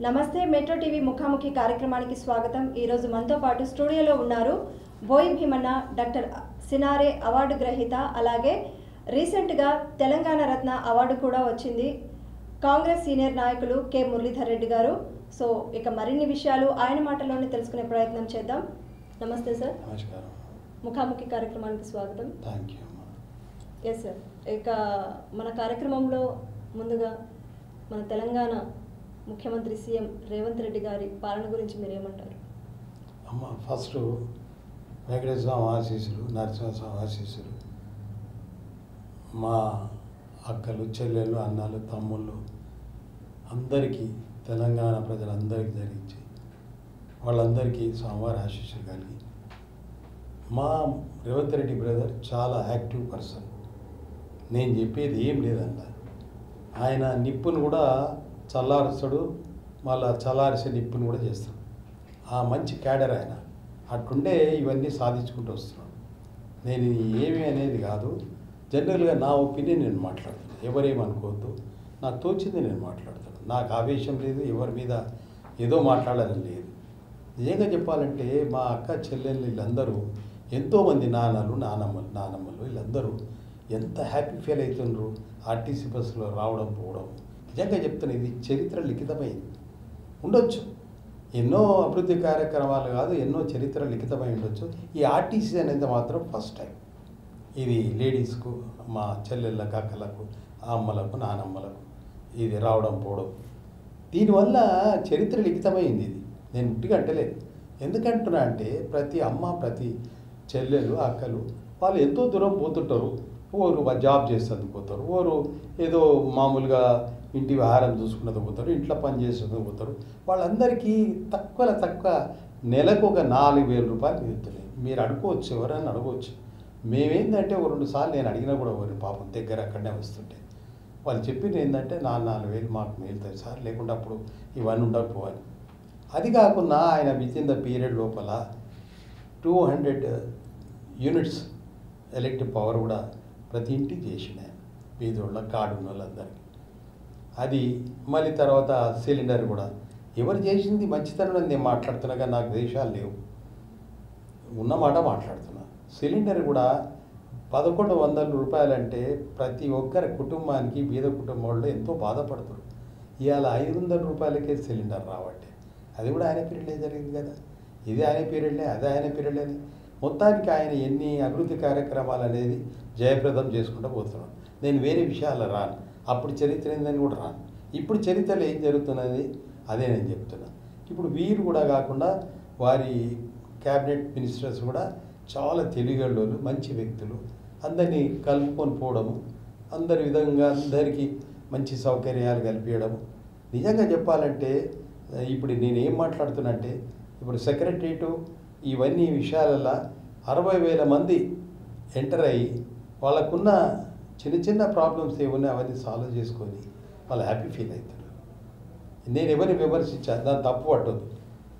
నమస్తే metro TV ముఖాముఖి కార్యక్రమానికి స్వాగతం। ఈ రోజు మనతో పాటు స్టూడియోలో ఉన్నారు బోయి భీమన్న, డాక్టర్ సినారే అవార్డు గ్రహీత, అలాగే రీసెంట్ గా తెలంగాణ రత్న అవార్డు కూడా వచ్చింది కాంగ్రెస్ సీనియర్ నాయకులు కె మురళీధర్ రెడ్డి గారు। సో ఇక మరిన్ని విషయాలు ఆయన మాటల్లోనే తెలుసుకునే ప్రయత్నం చేద్దాం। నమస్తే సార్। నమస్కారం। ముఖాముఖి కార్యక్రమానికి స్వాగతం। థాంక్యూ। yes sir। ఇక మన కార్యక్రమంలో ముందుగా మన తెలంగాణ ముఖ్యమంత్రి సీఎం రేవంత్ రెడ్డి గారి పాలన గురించి మీరు ఏమంటారు? అమ్మ ఫస్ట్ వెంకటేశ్వర స్వామి ఆశీస్సులు, నరసింహస్వామి ఆశీస్సులు, మా అక్కలు, చెల్లెళ్ళు, అన్నలు, తమ్ముళ్ళు అందరికీ, తెలంగాణ ప్రజలందరికీ జరిగించి వాళ్ళందరికీ స్వామివారి ఆశీస్సులు కలిగి, మా రేవంత్ రెడ్డి బ్రదర్ చాలా యాక్టివ్ పర్సన్, నేను చెప్పేది ఏం లేదంట, ఆయన నిప్పును కూడా చల్లారుస్తాడు, మళ్ళా చల్లార్చే నిప్పును కూడా చేస్తాడు, ఆ మంచి క్యాడర్ ఆయన, అట్టుండే ఇవన్నీ సాధించుకుంటూ వస్తున్నాడు। నేను ఏమి అనేది కాదు, జనరల్గా నా ఒపీనియన్ నేను మాట్లాడుతాను, ఎవరేమనుకోవద్దు, నాకు తోచింది నేను మాట్లాడతాను, నాకు ఆవేశం లేదు, ఎవరి మీద ఏదో మాట్లాడాలని లేదు। నిజంగా చెప్పాలంటే మా అక్క చెల్లెళ్ళు వీళ్ళందరూ ఎంతోమంది నానమ్మలు వీళ్ళందరూ ఎంత హ్యాపీ ఫీల్ అవుతున్నారు ఆర్టీసీ బస్సులో రావడం పోవడం। నిజంగా చెప్తాను, ఇది చరిత్ర లిఖితమైంది ఉండొచ్చు, ఎన్నో అభివృద్ధి కార్యక్రమాలు కాదు, ఎన్నో చరిత్ర లిఖితమై ఉండొచ్చు, ఈ ఆర్టీసీ అనేది మాత్రం ఫస్ట్ టైం ఇది లేడీస్కు, మా చెల్లెళ్ళకు, అక్కలకు, అమ్మలకు, నానమ్మలకు ఇది రావడం పోవడం, దీనివల్ల చరిత్ర లిఖితమైంది। ఇది నేను ఉట్టిగా అంటలేదు, ఎందుకంటున్నా అంటే ప్రతి అమ్మ, ప్రతి చెల్లెలు, అక్కలు వాళ్ళు ఎంతో దూరం పోతుంటారు, ఓరు జాబ్ చేస్తుంది పోతారు, ఓరు ఏదో మామూలుగా ఇంటి వ్యవహారం చూసుకున్నది పోతారు, ఇంట్లో పని చేసేది పోతారు, వాళ్ళందరికీ తక్కువ నెలకు ఒక 4,000 రూపాయలు మిగులుతున్నాయి। మీరు అడుకోవచ్చు, ఎవరైనా అడగవచ్చు, మేమేందంటే ఓ 2 సార్లు నేను అడిగినా కూడా వారి పాపం దగ్గర అక్కడనే వస్తుంటే వాళ్ళు చెప్పింది ఏంటంటే 4,000 మాకు మిగులుతాయి సార్, లేకుంటే అప్పుడు ఇవన్నీ ఉండకపోవాలి। అది కాకుండా ఆయన విత్ ఇన్ ద పీరియడ్ లోపల 200 యూనిట్స్ ఎలక్ట్రిక్ పవర్ కూడా ప్రతి ఇంటికి చేసిన పేదోళ్ళ కార్డు ఉన్న వాళ్ళందరికీ, అది మళ్ళీ తర్వాత సిలిండర్ కూడా ఎవరు చేసింది మంచితనం అని నేను మాట్లాడుతున్నా, కానీ నాకు దేశాలు లేవు, ఉన్నమాట మాట్లాడుతున్నా। సిలిండర్ కూడా 1,100 రూపాయలంటే ప్రతి ఒక్కరి కుటుంబానికి, బీద కుటుంబంలో ఎంతో బాధపడుతారు, ఇవాళ 500 రూపాయలకే సిలిండర్ రావట్టే, అది కూడా ఆయన పీరియడ్లే జరిగింది కదా, ఇది ఆయన పీరియడ్లే, అది ఆయన పీరియడ్లే, మొత్తానికి ఆయన ఎన్ని అభివృద్ధి కార్యక్రమాలు అనేది జయప్రదం చేసుకుంటూ పోతున్నాం। నేను వేరే విషయాలు రాను, అప్పుడు చరిత్ర ఏందని కూడా రాను, ఇప్పుడు చరిత్రలో ఏం జరుగుతున్నది అదే నేను చెప్తున్నా। ఇప్పుడు వీరు కూడా కాకుండా వారి క్యాబినెట్ మినిస్టర్స్ కూడా చాలా తెలివిగల్లోళ్ళు, మంచి వ్యక్తులు, అందరినీ కలుపుకొని పోవడము, అందరి విధంగా అందరికీ మంచి సౌకర్యాలు కల్పించడము। నిజంగా చెప్పాలంటే ఇప్పుడు నేను ఏం మాట్లాడుతున్నా అంటే, ఇప్పుడు సెక్రటరియటు ఇవన్నీ విషయాలలో 60,000 మంది ఎంటర్ అయ్యి వాళ్ళకున్న చిన్న ప్రాబ్లమ్స్ ఏమున్నాయి అవన్నీ సాల్వ్ చేసుకొని వాళ్ళు హ్యాపీ ఫీల్ అవుతారు। నేను ఎవరిని విమర్శించాను, దాన్ని తప్పు పట్టొద్దు,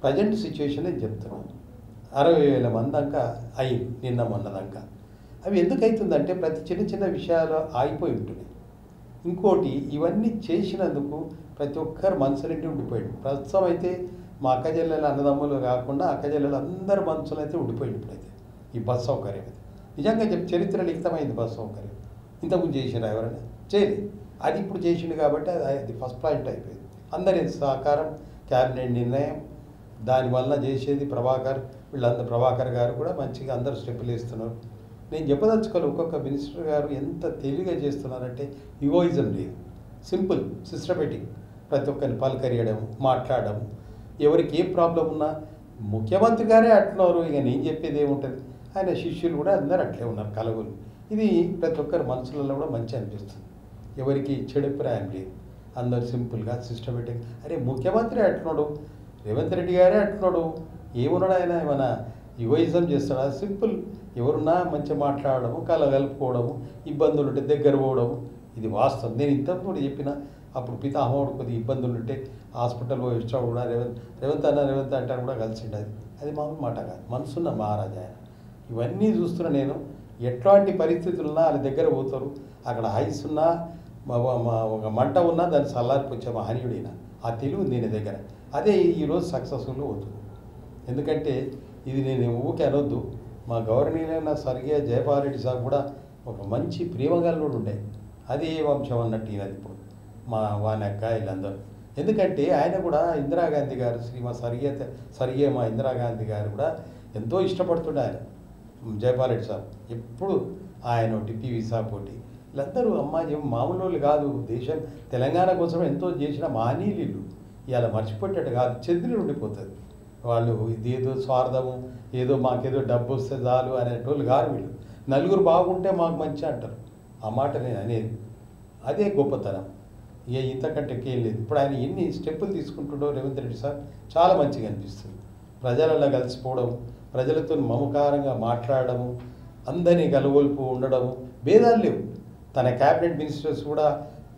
ప్రజెంట్ సిచ్యువేషన్ నేను చెప్తున్నాను, 60,000 మంది దాకా అయింది నిన్న మొన్న దాకా। అవి ఎందుకు అవుతుందంటే ప్రతి చిన్న విషయాలు ఆగిపోయి ఉంటున్నాయి। ఇంకోటి ఇవన్నీ చేసినందుకు ప్రతి ఒక్కరు మనసులంటే ఉండిపోయాడు, ప్రస్తుతం అయితే మా అక్కజల్లెల అన్నదమ్ములు కాకుండా అక్కజల్లెలు అందరి మనసులు అయితే ఉండిపోయింది ఇప్పుడైతే ఈ బస్ సౌకర్యం అయితే। నిజంగా చరిత్ర లిఖితమైంది బస్ సౌకర్యం, ఇంతకుముందు చేసినా ఎవరైనా చేయలేదు, అది ఇప్పుడు చేసిండు కాబట్టి అది ఫస్ట్ పాయింట్ అయిపోయింది, అందరి సహకారం, క్యాబినెట్ నిర్ణయం, దానివల్ల చేసేది ప్రభాకర్ గారు కూడా మంచిగా అందరు స్టెప్పులు వేస్తున్నారు। నేను చెప్పదలుచుకోవాలి, ఒక్కొక్క మినిస్టర్ గారు ఎంత తెలివిగా చేస్తున్నారంటే ఈగోయిజం లేదు, సింపుల్ సిస్టమేటిక్, ప్రతి ఒక్కరిని పలకరియడం, మాట్లాడడం, ఎవరికి ఏ ప్రాబ్లం ఉన్నా ముఖ్యమంత్రి గారే అట్లున్నారు, ఇక నేను చెప్పేది ఏముంటుంది, ఆయన శిష్యులు కూడా అందరూ అట్లే ఉన్నారు కలగులు, ఇది ప్రతి ఒక్కరి మనసులలో కూడా మంచి అనిపిస్తుంది, ఎవరికి చెడు అభిప్రాయం లేదు, అందరు సింపుల్గా సిస్టమేటిక్, అరే ముఖ్యమంత్రి అట్లున్నాడు, రేవంత్ రెడ్డి గారే అట్లున్నాడు, ఏమున్నాడు ఆయన ఏమైనా ఈగోయిజం చేస్తాడా, సింపుల్, ఎవరున్నా మంచిగా మాట్లాడడము, కలుపుకోవడము, ఇబ్బందులు ఉంటే దగ్గర పోవడము, ఇది వాస్తవం। నేను ఇంతకుముందు చెప్పిన, అప్పుడు పితామహుడు కొద్దిగా ఇబ్బందులు ఉంటే హాస్పిటల్ పోయి వచ్చాడు కూడా రేవంత్ అంటారు కూడా కలిసిండు, అది మామూలు మాట కాదు, మనసున్న మహారాజా ఆయన। ఇవన్నీ చూస్తున్నా నేను, ఎట్లాంటి పరిస్థితులున్నా వాళ్ళ దగ్గర పోతారు, అక్కడ ఐస్ ఉన్నా ఒక మంట ఉన్నా దాన్ని చల్లారిపోచ్చే మహనీయుడైన ఆ తెలివి ఉంది నేను దగ్గర. అదే ఈరోజు సక్సెస్ఫుల్ అవుతుంది. ఎందుకంటే ఇది నేను ఊకే అనొద్దు. మా గవర్నీయులైన స్వర్గీయ జయపాల్ రెడ్డి సాబ్ కూడా ఒక మంచి ప్రేమగల్లుడు ఉండే. అది ఏ వంశం అన్నట్టు ఈయనది ఇప్పుడు మా వానక్క వీళ్ళందరూ. ఎందుకంటే ఆయన కూడా ఇందిరాగాంధీ గారు స్వర్గీయ మా ఇందిరాగాంధీ గారు కూడా ఎంతో ఇష్టపడుతుండే ఆయన జయపాల్ రెడ్డి సాబ్. ఎప్పుడు ఆయన ఒకటి పివి సాబ్ ఒకటి వీళ్ళందరూ అమ్మాయి మామూలు వాళ్ళు కాదు. దేశం తెలంగాణ కోసం ఎంతో చేసిన మహనీయులు ఇవాళ మర్చిపోయేటట్టు కాదు, చెదిరి ఉండిపోతుంది. వాళ్ళు ఇది ఏదో స్వార్థము, ఏదో మాకేదో డబ్బు వస్తే చాలు అనేటోళ్ళు కాదు వీళ్ళు. నలుగురు బాగుంటే మాకు మంచి అంటారు. ఆ మాట నేను అనేది అదే గొప్పతనం. ఇంతకంటే ఏం లేదు. ఇప్పుడు ఆయన ఎన్ని స్టెప్పులు తీసుకుంటుండో రేవంత్ రెడ్డి సార్ చాలా మంచిగా అనిపిస్తుంది. ప్రజలలో కలిసిపోవడం, ప్రజలతో మమకారంగా మాట్లాడము, అందరినీ కలగొల్పు ఉండడము, భేదాలు లేవు. తన క్యాబినెట్ మినిస్టర్స్ కూడా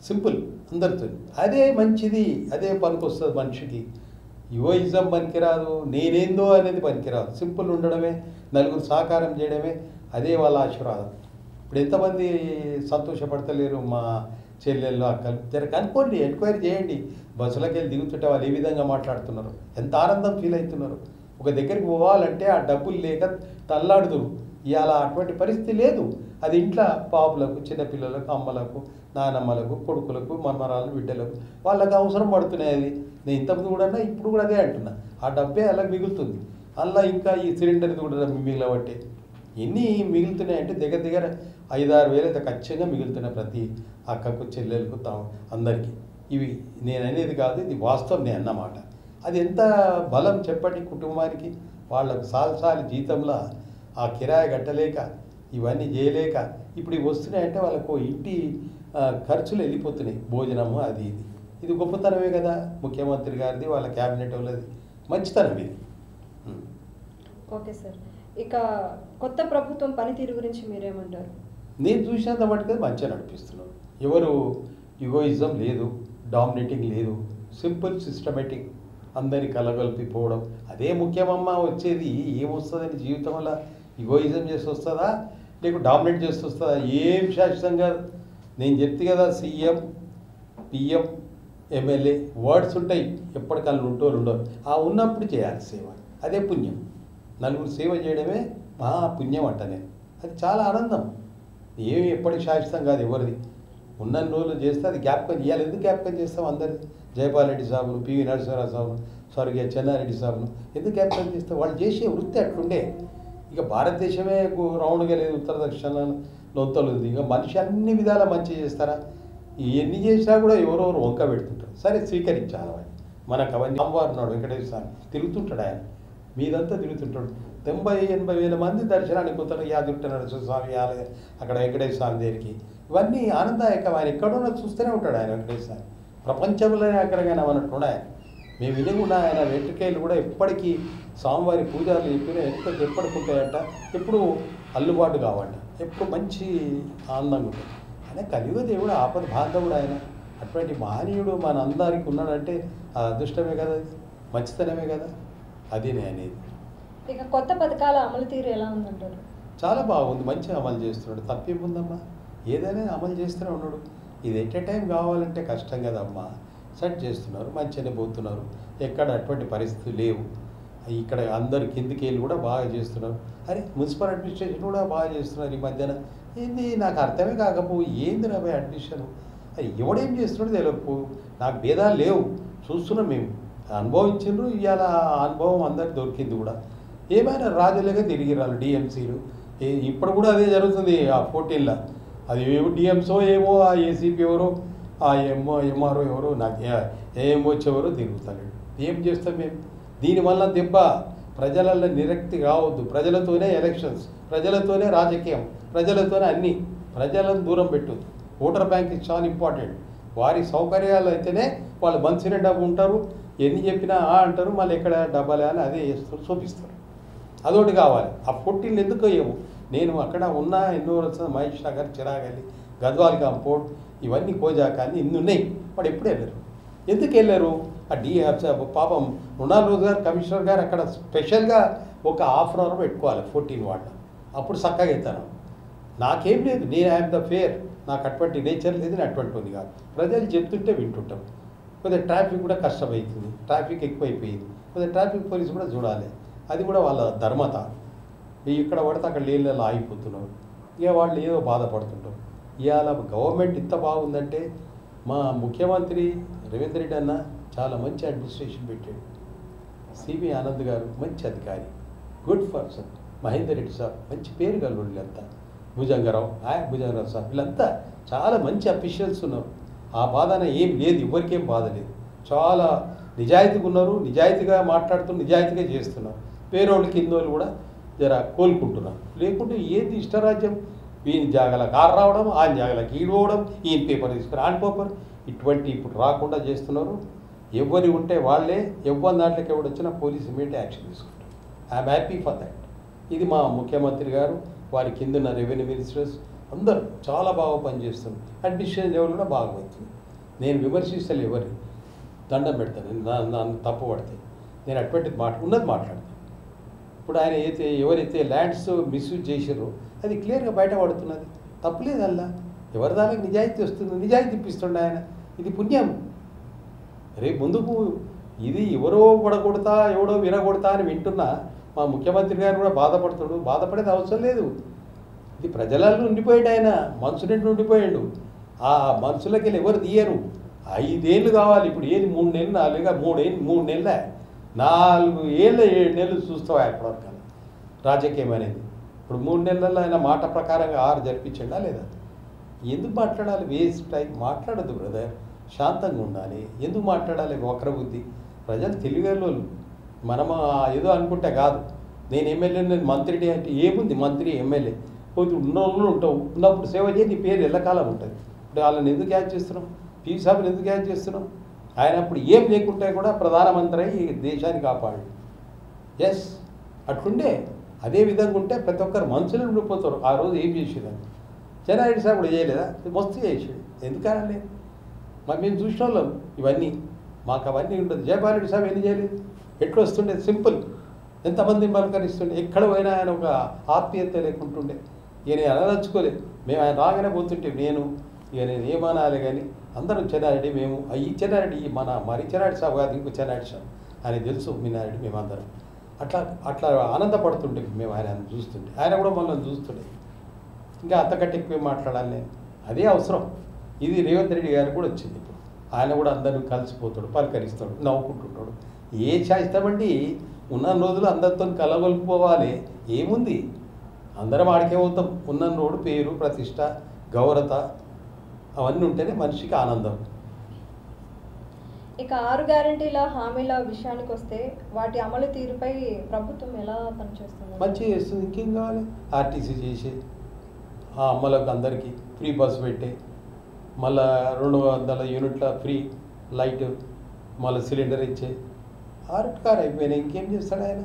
సింపుల్ అందరితో. అదే మంచిది, అదే పనికొస్తుంది మనిషికి. యువయిజం పనికిరాదు, నేనేందో అనేది పనికిరాదు. సింపుల్ ఉండడమే, నలుగురు సహకారం చేయడమే అదే వాళ్ళ ఆశీర్వాదం. ఇప్పుడు ఎంతమంది సంతోషపడతలేరు మా చెల్లెళ్ళు అక్కలు. జర కనుక్కోండి, ఎంక్వైరీ చేయండి. బస్సులకి వెళ్ళి దిగుతుంటే వాళ్ళు ఏ విధంగా మాట్లాడుతున్నారు, ఎంత ఆనందం ఫీల్ అవుతున్నారు. ఒక దగ్గరికి పోవాలంటే ఆ డబ్బులు లేక తల్లాడుదురు. ఇవాళ అటువంటి పరిస్థితి లేదు. అది ఇంట్లో పాపులకు, చిన్నపిల్లలకు, అమ్మలకు, నానమ్మలకు, కొడుకులకు, మన్మరాలు, బిడ్డలకు వాళ్ళకి అవసరం పడుతున్నాయి. అది నేను ఇంతకుముందు కూడా అన్నా, ఇప్పుడు కూడా అదే అంటున్నా. ఆ డబ్బే అలా మిగులుతుంది. అలా ఇంకా ఈ సిలిండర్ది కూడా మిగిలబట్టే ఎన్ని మిగులుతున్నాయంటే దగ్గర 5-6 వేలు అయితే ఖచ్చితంగా మిగులుతున్నాయి ప్రతి అక్కకు, చెల్లెలకు, అందరికీ. ఇవి నేను అనేది కాదు, ఇది వాస్తవం నేను అన్నమాట. అది ఎంత బలం చెప్పండి కుటుంబానికి. వాళ్ళకు సాలి జీతంలో ఆ కిరాయి కట్టలేక, ఇవన్నీ చేయలేక ఇప్పుడు ఇవి వస్తున్నాయంటే వాళ్ళకు ఇంటి ఖర్చులు వెళ్ళిపోతున్నాయి, భోజనము అది ఇది. ఇది గొప్పతనమే కదా ముఖ్యమంత్రి గారిది, వాళ్ళ క్యాబినెట్ వాళ్ళది మంచితనం ఇది. ఓకే సార్, ఇక కొత్త ప్రభుత్వం పనితీరు గురించి మీరేమంటారు? నేను చూసినంత మటుకు మంచిగా నడిపిస్తున్నాను. ఎవరు యుగోయిజం లేదు, డామినేటింగ్ లేదు, సింపుల్ సిస్టమేటిక్, అందరి కలగలిపిపోవడం అదే ముఖ్యమమ్మ. వచ్చేది ఏమొస్తుందని జీవితంలో యుగోయిజం చేసి వస్తుందా, లేక డామినేట్ చేసి వస్తుందా? ఏం శాశ్వతంగా నేను చెప్తే కదా, సీఎం, పిఎం, ఎమ్మెల్యే వర్డ్స్ ఉంటాయి, ఎప్పటికల్లా ఉండవు. ఆ ఉన్నప్పుడు చేయాలి సేవ, అదే పుణ్యం. నలుగురు సేవ చేయడమే మా పుణ్యం అంట నేను. అది చాలా ఆనందం. ఏమి ఎప్పటికి శాశ్వతం కాదు ఎవరిది. ఉన్న రోజులు చేస్తే అది జ్ఞాపకం చేయాలి. ఎందుకు జ్ఞాపకం చేస్తాం అందరిది? జయపాల్ రెడ్డి సాబును, పివి నరసింహారావు సాబును, స్వర్గీయ చెన్నారెడ్డి సాబును ఎందుకు జ్ఞాపకం చేస్తాం? వాళ్ళు చేసే వృత్తి అట్లుండే. ఇక భారతదేశమే రౌండ్గా లేదు, ఉత్తర దక్షిణ లొంతలు ఉంది. ఇక మనిషి అన్ని విధాల మంచి చేస్తారా? ఎన్ని చేసినా కూడా ఎవరెవరు వంక పెడుతుంటారు. సరే స్వీకరించాలి వాడిని. మనకు అవన్నీ అమ్మవారు ఉన్నాడు వెంకటేశ్వర స్వామి, తిరుగుతుంటాడు ఆయన మీదంతా తిరుగుతుంటాడు. 90-80 వేల మంది దర్శనానికి పోతారు. యాదిగుట్ట నరసింహస్వామి ఆలయం, అక్కడ వెంకటేశ్వర స్వామి దగ్గరికి. ఇవన్నీ ఆనందదాయకం. ఆయన ఎక్కడున్నా చూస్తూనే ఉంటాడు ఆయన వెంకటేశ్వర స్వామి. ప్రపంచంలోనే అక్కడగానే అన్నట్టు ఆయన. మేము వినకుండా ఆయన వెంట్రుకలు కూడా ఎప్పటికీ స్వామివారి పూజలు చెప్పిన ఎప్పటికి ఉంటాయంట, ఎప్పుడు అల్లుబాటు కావంట, ఎప్పుడు మంచి ఆనందంగా ఉంటుంది. ఆయన కలియుగ దేవుడు, ఆపద బాంధవుడు ఆయన. అటువంటి మహనీయుడు మన అందరికి ఉన్నాడంటే ఆ అదృష్టమే కదా, అది మంచితనమే కదా. అది నేను అనేది. ఇక కొత్త పథకాల అమలు తీరు ఎలా ఉందంటారు? చాలా బాగుంది, మంచిగా అమలు చేస్తున్నాడు. తప్పేముందమ్మా, ఏదైనా అమలు చేస్తూనే ఉన్నాడు. ఇది ఎట్ ఏ టైం కావాలంటే కష్టం కదమ్మా. సెట్ చేస్తున్నారు, మంచిగానే పోతున్నారు. ఎక్కడ అటువంటి పరిస్థితులు లేవు. ఇక్కడ అందరు కిందికి వెళ్ళి కూడా బాగా చేస్తున్నారు. అరే మున్సిపల్ అడ్మినిస్ట్రేషన్ కూడా బాగా చేస్తున్నారు ఈ మధ్యన. ఏంది నాకు అర్థమే కాకపోయి ఏంది నా అడ్మిషన్, అది ఎవడేం చేస్తున్నాడో తెలియకపో. నాకు భేదాలు లేవు, చూస్తున్నాం మేము, అనుభవించిండ్రు. ఇవాళ అనుభవం అందరికి దొరికింది కూడా. ఏమైనా రాజులుగా తిరిగిరాలు డిఎంసీలు. ఇప్పుడు కూడా అదే జరుగుతుంది ఆ 14లో. అది ఏమో డిఎంసో ఏమో, ఆ ఏసీపీ ఎవరో, ఆ ఎంఆర్ఓ ఎవరో, నాకు ఏఎంఓచ్ ఎవరో తిరుగుతాడు. ఏం చేస్తాం మేము? దీనివల్ల దెబ్బ ప్రజలలో నిరక్తి కావద్దు. ప్రజలతోనే ఎలక్షన్స్, ప్రజలతోనే రాజకీయం, ప్రజలతోనే అన్నీ. ప్రజలను దూరం పెట్టొద్దు. ఓటర్ బ్యాంక్ ఇస్ చాలా ఇంపార్టెంట్. వారి సౌకర్యాలు అయితేనే వాళ్ళు మంచిగా డబ్బు ఉంటారు. ఎన్ని చెప్పినా అంటారు, మళ్ళీ ఎక్కడ డబ్బాలే అని అదే చేస్తారు, చూపిస్తారు. అదొకటి కావాలి. ఆ 14 ఎందుకు ఏమో. నేను అక్కడ ఉన్న ఎన్నో వస్తుంది, మహేష్ నగర్, చిరాగల్లి, గద్వాల్ కాంపౌండ్, ఇవన్నీ కోజాక అని ఇన్ని ఉన్నాయి. వాడు ఎప్పుడు వెళ్ళారు? ఎందుకు వెళ్ళారు? ఆ పాపం మృణాల్ రోజు గారు, కమిషనర్ గారు అక్కడ స్పెషల్గా ఒక ½ అవర్ పెట్టుకోవాలి 14 వాడ. అప్పుడు చక్కగా అవుతాను. నాకేం లేదు, నేను ఐఎమ్ ద ఫేర్. నాకు అటువంటి నేచర్ లేదు, నేను అటువంటి ఉంది కాదు. ప్రజలు చెప్తుంటే వింటుంటాం. కొద్దిగా ట్రాఫిక్ కూడా కష్టమవుతుంది, ట్రాఫిక్ ఎక్కువైపోయింది, కొద్దిగా ట్రాఫిక్ పోలీసు కూడా చూడాలి. అది కూడా వాళ్ళ ధర్మత. ఇక్కడ పడితే అక్కడ నీళ్ళలో ఆగిపోతున్నారు, ఇక వాళ్ళు ఏదో బాధపడుతుంటారు. ఇవాళ గవర్నమెంట్ ఇంత బాగుందంటే మా ముఖ్యమంత్రి రేవంత్ రెడ్డి అన్న చాలా మంచి అడ్మినిస్ట్రేషన్ పెట్టాడు. సిబి ఆనంద్ గారు మంచి అధికారి, good person. Mahender Reddy sir మంచి పేరు గల వీళ్ళంతా. భుజంగరావు సార్ వీళ్ళంతా చాలా మంచి అఫీషియల్స్ ఉన్నారు. ఆ బాధన ఏం లేదు, ఎవరికేం బాధ లేదు. చాలా నిజాయితీగా ఉన్నారు, నిజాయితీగా మాట్లాడుతున్నారు, నిజాయితీగా చేస్తున్నారు. పేరోళ్ళు కిందోళ్ళు కూడా జర కోలుకుంటున్నారు. లేకుంటే ఏంది ఇష్టరాజ్యం, ఈయన జాగల కారు రావడం, ఆయన జాగలకి ఈడవడం, ఈయన పేపర్ తీసుకుని ఆన్ పేపర్, ఇటువంటి ఇప్పుడు రాకుండా చేస్తున్నారు. ఎవరి ఉంటే వాళ్ళే, ఎవరి దాంట్లోకి ఎవరు వచ్చినా పోలీసు ఇమీడియట్ యాక్షన్ తీసుకుంటారు. I'm happy for that. ఇది మా ముఖ్యమంత్రి గారు, వారి కింద ఉన్న రెవెన్యూ మినిస్టర్స్ అందరూ చాలా బాగా పనిచేస్తున్నారు. అడ్మినిస్ట్రేషన్ లెవెల్ కూడా బాగా అవుతుంది. నేను విమర్శిస్తాను, ఎవరి దండం పెడతాను, నన్ను తప్పు పడితే నేను అటువంటిది ఉన్నది మాట్లాడతాను. ఇప్పుడు ఆయన ఎవరైతే ల్యాండ్స్ మిస్యూజ్ చేసారో అది క్లియర్గా బయటపడుతున్నది, తప్పులేదు. అలా ఎవరి దానికి నిజాయితీ వస్తుంది, నిజాయితీ ఇప్పిస్తుండే ఆయన. ఇది పుణ్యం. రేపు ముందుకు ఇది ఎవరో పడగొడతా ఎవడో వినగొడతా అని వింటున్నా మా ముఖ్యమంత్రి గారు కూడా బాధపడుతాడు. బాధపడేది అవసరం లేదు. ఇది ప్రజలలో ఉండిపోయాడు ఆయన, మనసు నుండి ఉండిపోయాడు. ఆ మనసులకి వెళ్ళి ఎవరు తీయరు. 5 ఏళ్ళు కావాలి. ఇప్పుడు ఏది 3 నెలలు 3 నెలలే 4 ఏళ్ళు 7 నెలలు చూస్తావా ఎప్పటివరకు రాజకీయం అనేది. ఇప్పుడు 3 నెలల్లో ఆయన మాట ప్రకారంగా 6 జరిపించండా లేదా? ఎందుకు మాట్లాడాలి? వేస్ట్ టైం మాట్లాడద్దు బ్రదర్, శాంతంగా ఉండాలి. ఎందుకు మాట్లాడాలి వక్ర బుద్ధి? ప్రజలు తెలివేళ్ళు. మనం ఏదో అనుకుంటే కాదు. నేను ఎమ్మెల్యే, నేను మంత్రిని అంటే ఏముంది, మంత్రి ఎమ్మెల్యే కొద్ది ఉన్నోళ్ళు ఉంటావు, ఉన్నప్పుడు సేవ చేయి, నీ పేరు ఎల్లకాలం ఉంటుంది. ఇప్పుడు వాళ్ళని ఎందుకు యాడ్ చేస్తున్నాం? పీ సభను ఎందుకు యాడ్ చేస్తున్నాం? ఆయన అప్పుడు ఏం లేకుంటే కూడా ప్రధానమంత్రి అయి దేశాన్ని కాపాడు. ఎస్, అట్లుండే. అదే విధంగా ఉంటే ప్రతి ఒక్కరు మనసులో ఉండిపోతారు. ఆ రోజు ఏం చేసేదాన్ని చెన్నారెడ్డి సార్ కూడా చేయలేదా? మస్తు చేసాడు. ఎందుకనండి? మరి మేము చూసిన వాళ్ళం ఇవన్నీ. మాకు అవన్నీ ఉండదు. జయపాలరెడ్డి సార్ ఎన్ని చేయలేదు? ఎట్లా వస్తుండే? సింపుల్. ఎంతమందిని పలకరిస్తుండే, ఎక్కడ పోయినా ఆయన ఒక ఆత్మీయత లేకుంటుండే. ఇక నేను అనదలుచుకోలేదు. మేము ఆయన రాగానే పోతుంటే నేను ఏమనాలి కానీ అందరూ చెన్నారెడ్డి, మేము ఈ చెన్నారెడ్డి మరి చెన్నారెడ్డి సాబ్ కాదు, ఇంకో చెన్నారెడ్డి సాబ్ ఆయన తెలుసు, మీనారెడ్డి, మేమందరం అట్లా ఆనందపడుతుంటే మేము ఆయన చూస్తుంటే. ఆయన కూడా మనల్ని చూస్తుండే. ఇంకా అంతకంటే ఎక్కువ మాట్లాడాలి నేను. అదే అవసరం. ఇది రేవంత్ రెడ్డి గారికి కూడా వచ్చింది. ఇప్పుడు ఆయన కూడా అందరినీ కలిసిపోతాడు, పలకరిస్తాడు, నవ్వుకుంటుంటాడు. ఏ చేస్తామండి? ఉన్న రోజులు అందరితో కలగొలిపోవాలి. ఏముంది? అందరం ఆడికే పోతాం. ఉన్న రోడ్డు పేరు, ప్రతిష్ట, గౌరత అవన్నీ ఉంటేనే మనిషికి ఆనందం. ఇక 6 గ్యారంటీల హామీల విషయానికి వస్తే వాటి అమలు తీరుపై ప్రభుత్వం ఎలా పనిచేస్తుంది? మంచిగా చేస్తుంది. ఇంకేం కావాలి? ఆర్టీసీ చేసే, ఆ అమ్మలకు అందరికీ ఫ్రీ బస్సు పెట్టే, మళ్ళా 200 యూనిట్ల ఫ్రీ లైట్, మళ్ళీ సిలిండర్ ఇచ్చే. ఆర్కార్ అయిపోయినాయి. ఇంకేం చేస్తాడు ఆయన?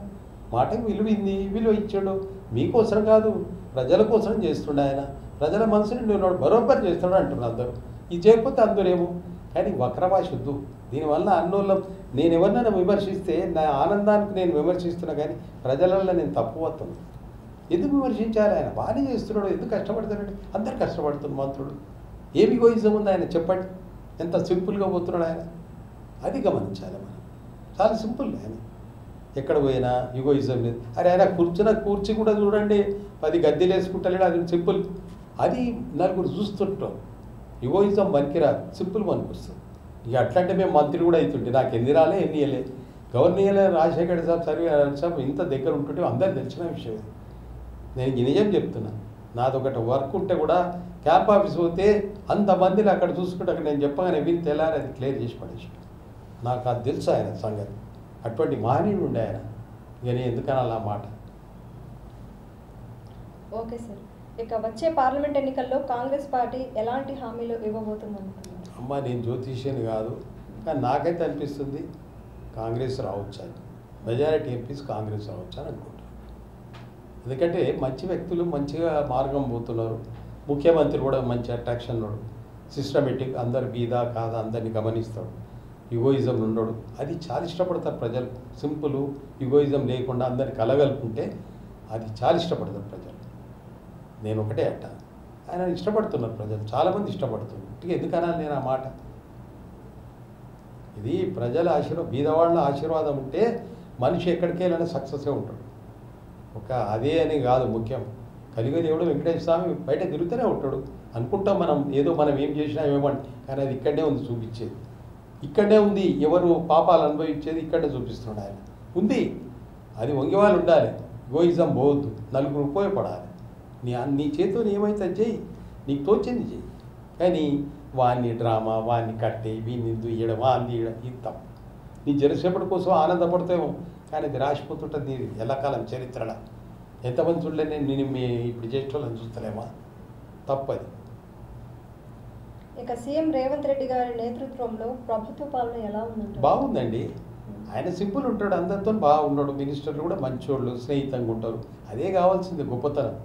మాటకు విలువ ఇచ్చాడు. మీకోసం కాదు, ప్రజల కోసం చేస్తుండే ఆయన. ప్రజల మనసుని నేను బరోబర్ చేస్తాడు అంటున్నారు అందరూ. ఇది చేయకపోతే అందరేమో. కానీ వక్రభాష వద్దు. దీనివల్ల అన్నోళ్ళం నేను ఎవరినైనా విమర్శిస్తే నా ఆనందానికి నేను విమర్శిస్తున్నా, కానీ ప్రజలలో నేను తప్పు వస్తాను. ఎందుకు విమర్శించాలి? ఆయన బాగానే చేస్తున్నాడు. ఎందుకు కష్టపడతాడండి? అందరు కష్టపడుతున్న మంత్రుడు. ఏమి గోయిజం ఉంది ఆయన చెప్పండి? ఎంత సింపుల్గా పోతున్నాడు ఆయన. అది గమనించాలి మనం. చాలా సింపుల్. ఆయన ఎక్కడ పోయినా యుగోయిజం లేదు. అరే ఆయన కూర్చి కూడా చూడండి, 10 గద్దెలు వేసుకుంటలేడు. అది సింపుల్. అది నలుగురు చూస్తుంటాం. యుగోయిజం పనికిరాదు, సింపుల్ పనికి వస్తుంది. ఇక అట్లాంటి మేము మంత్రి కూడా అవుతుంటే నాకు ఎన్ని రాలే ఎన్ని ఇవ్వలే. గవర్నర్ రాజశేఖర్ సాబ్, సర్వే సాబ్ ఇంత దగ్గర ఉంటుంటే అందరు తెలిసిన విషయం. నేను నిజం చెప్తున్నా. నాదొకటి వర్క్ ఉంటే కూడా క్యాంప్ ఆఫీస్ పోతే అంతమందిని అక్కడ చూసుకుంటే అక్కడ నేను చెప్పగానే విని తెల్లారి అది క్లియర్ చేసి పడేసి. నాకు అది తెలుసు ఆయన సంగతి. అటువంటి మహనీయుడు ఉండే ఆయన. ఇక నేను ఎందుకని అలా మాట. Okay sir. ఇక వచ్చే పార్లమెంట్ ఎన్నికల్లో కాంగ్రెస్ పార్టీ ఎలాంటి హామీలు ఇవ్వబోతుంది అనుకుంటున్నారు? అమ్మ నేను జ్యోతిష్యాన్ని కాదు, కానీ నాకైతే అనిపిస్తుంది కాంగ్రెస్ రావచ్చు అని. మెజారిటీ ఎంపీస్ కాంగ్రెస్ రావచ్చు అని అనుకుంటున్నాను. ఎందుకంటే మంచి వ్యక్తులు మంచిగా మార్గం పోతున్నారు. ముఖ్యమంత్రి కూడా మంచి అట్రాక్షన్ ఉన్నాడు. సిస్టమేటిక్, అందరు బీదా కాదా అందరినీ గమనిస్తాడు. యుగోయిజం ఉండడు. అది చాలా ఇష్టపడతారు ప్రజలు. సింపుల్ యుగోయిజం లేకుండా అందరిని కలగలుపుకుంటే అది చాలా ఇష్టపడతారు ప్రజలు. నేను ఒకటే అట్ట ఆయన ఇష్టపడుతున్నారు ప్రజలు. చాలామంది ఇష్టపడుతున్నారు. ఎందుకనాలి నేను ఆ మాట? ఇది ప్రజల బీదవాళ్ళ ఆశీర్వాదం ఉంటే మనిషి ఎక్కడికి వెళ్ళినా సక్సెస్గా ఉంటాడు. అదే అని కాదు ముఖ్యం. కలిగే దేవుడు వెంకటేశ్వర స్వామి బయట తిరుగుతూనే ఉంటాడు. అనుకుంటాం మనం ఏం చేసినా ఏమేమంటే, కానీ అది ఇక్కడనే ఉంది చూపించేది. ఇక్కడనే ఉంది. ఎవరు పాపాలు అనుభవించేది ఇక్కడనే చూపిస్తున్నాడు ఆయన. ఉంది. అది వంగివాళ్ళు ఉండాలి. గోయిజం పోవద్దు. నలుగురు ఉపయోగపడాలి. నీ చేతితో ఏమైతే చేయి, నీకు తోచింది చేయి. కానీ వాడిని డ్రామా, వాడిని కట్టి, వీడిని దుయ్యడం, వాడిని తీయడం ఇది తప్పు. నీ జరసేపటి కోసం ఆనందపడతామో, కానీ అది రాసిపోతుంటుంది ఎల్లకాలం చరిత్రలో. ఎంతమంది చూడలే నేను ఇప్పుడు చేసేటోళ్ళని చూస్తలేమా? తప్పది. ఇక సీఎం రేవంత్ రెడ్డి గారి నేతృత్వంలో ప్రభుత్వ పాలన ఎలా ఉంది? బాగుందండి. ఆయన సింపుల్ ఉంటాడు, అందరితో బాగున్నాడు. మినిస్టర్లు కూడా మంచోళ్ళు, స్నేహితంగా ఉంటారు. అదే కావాల్సింది గొప్పతనం.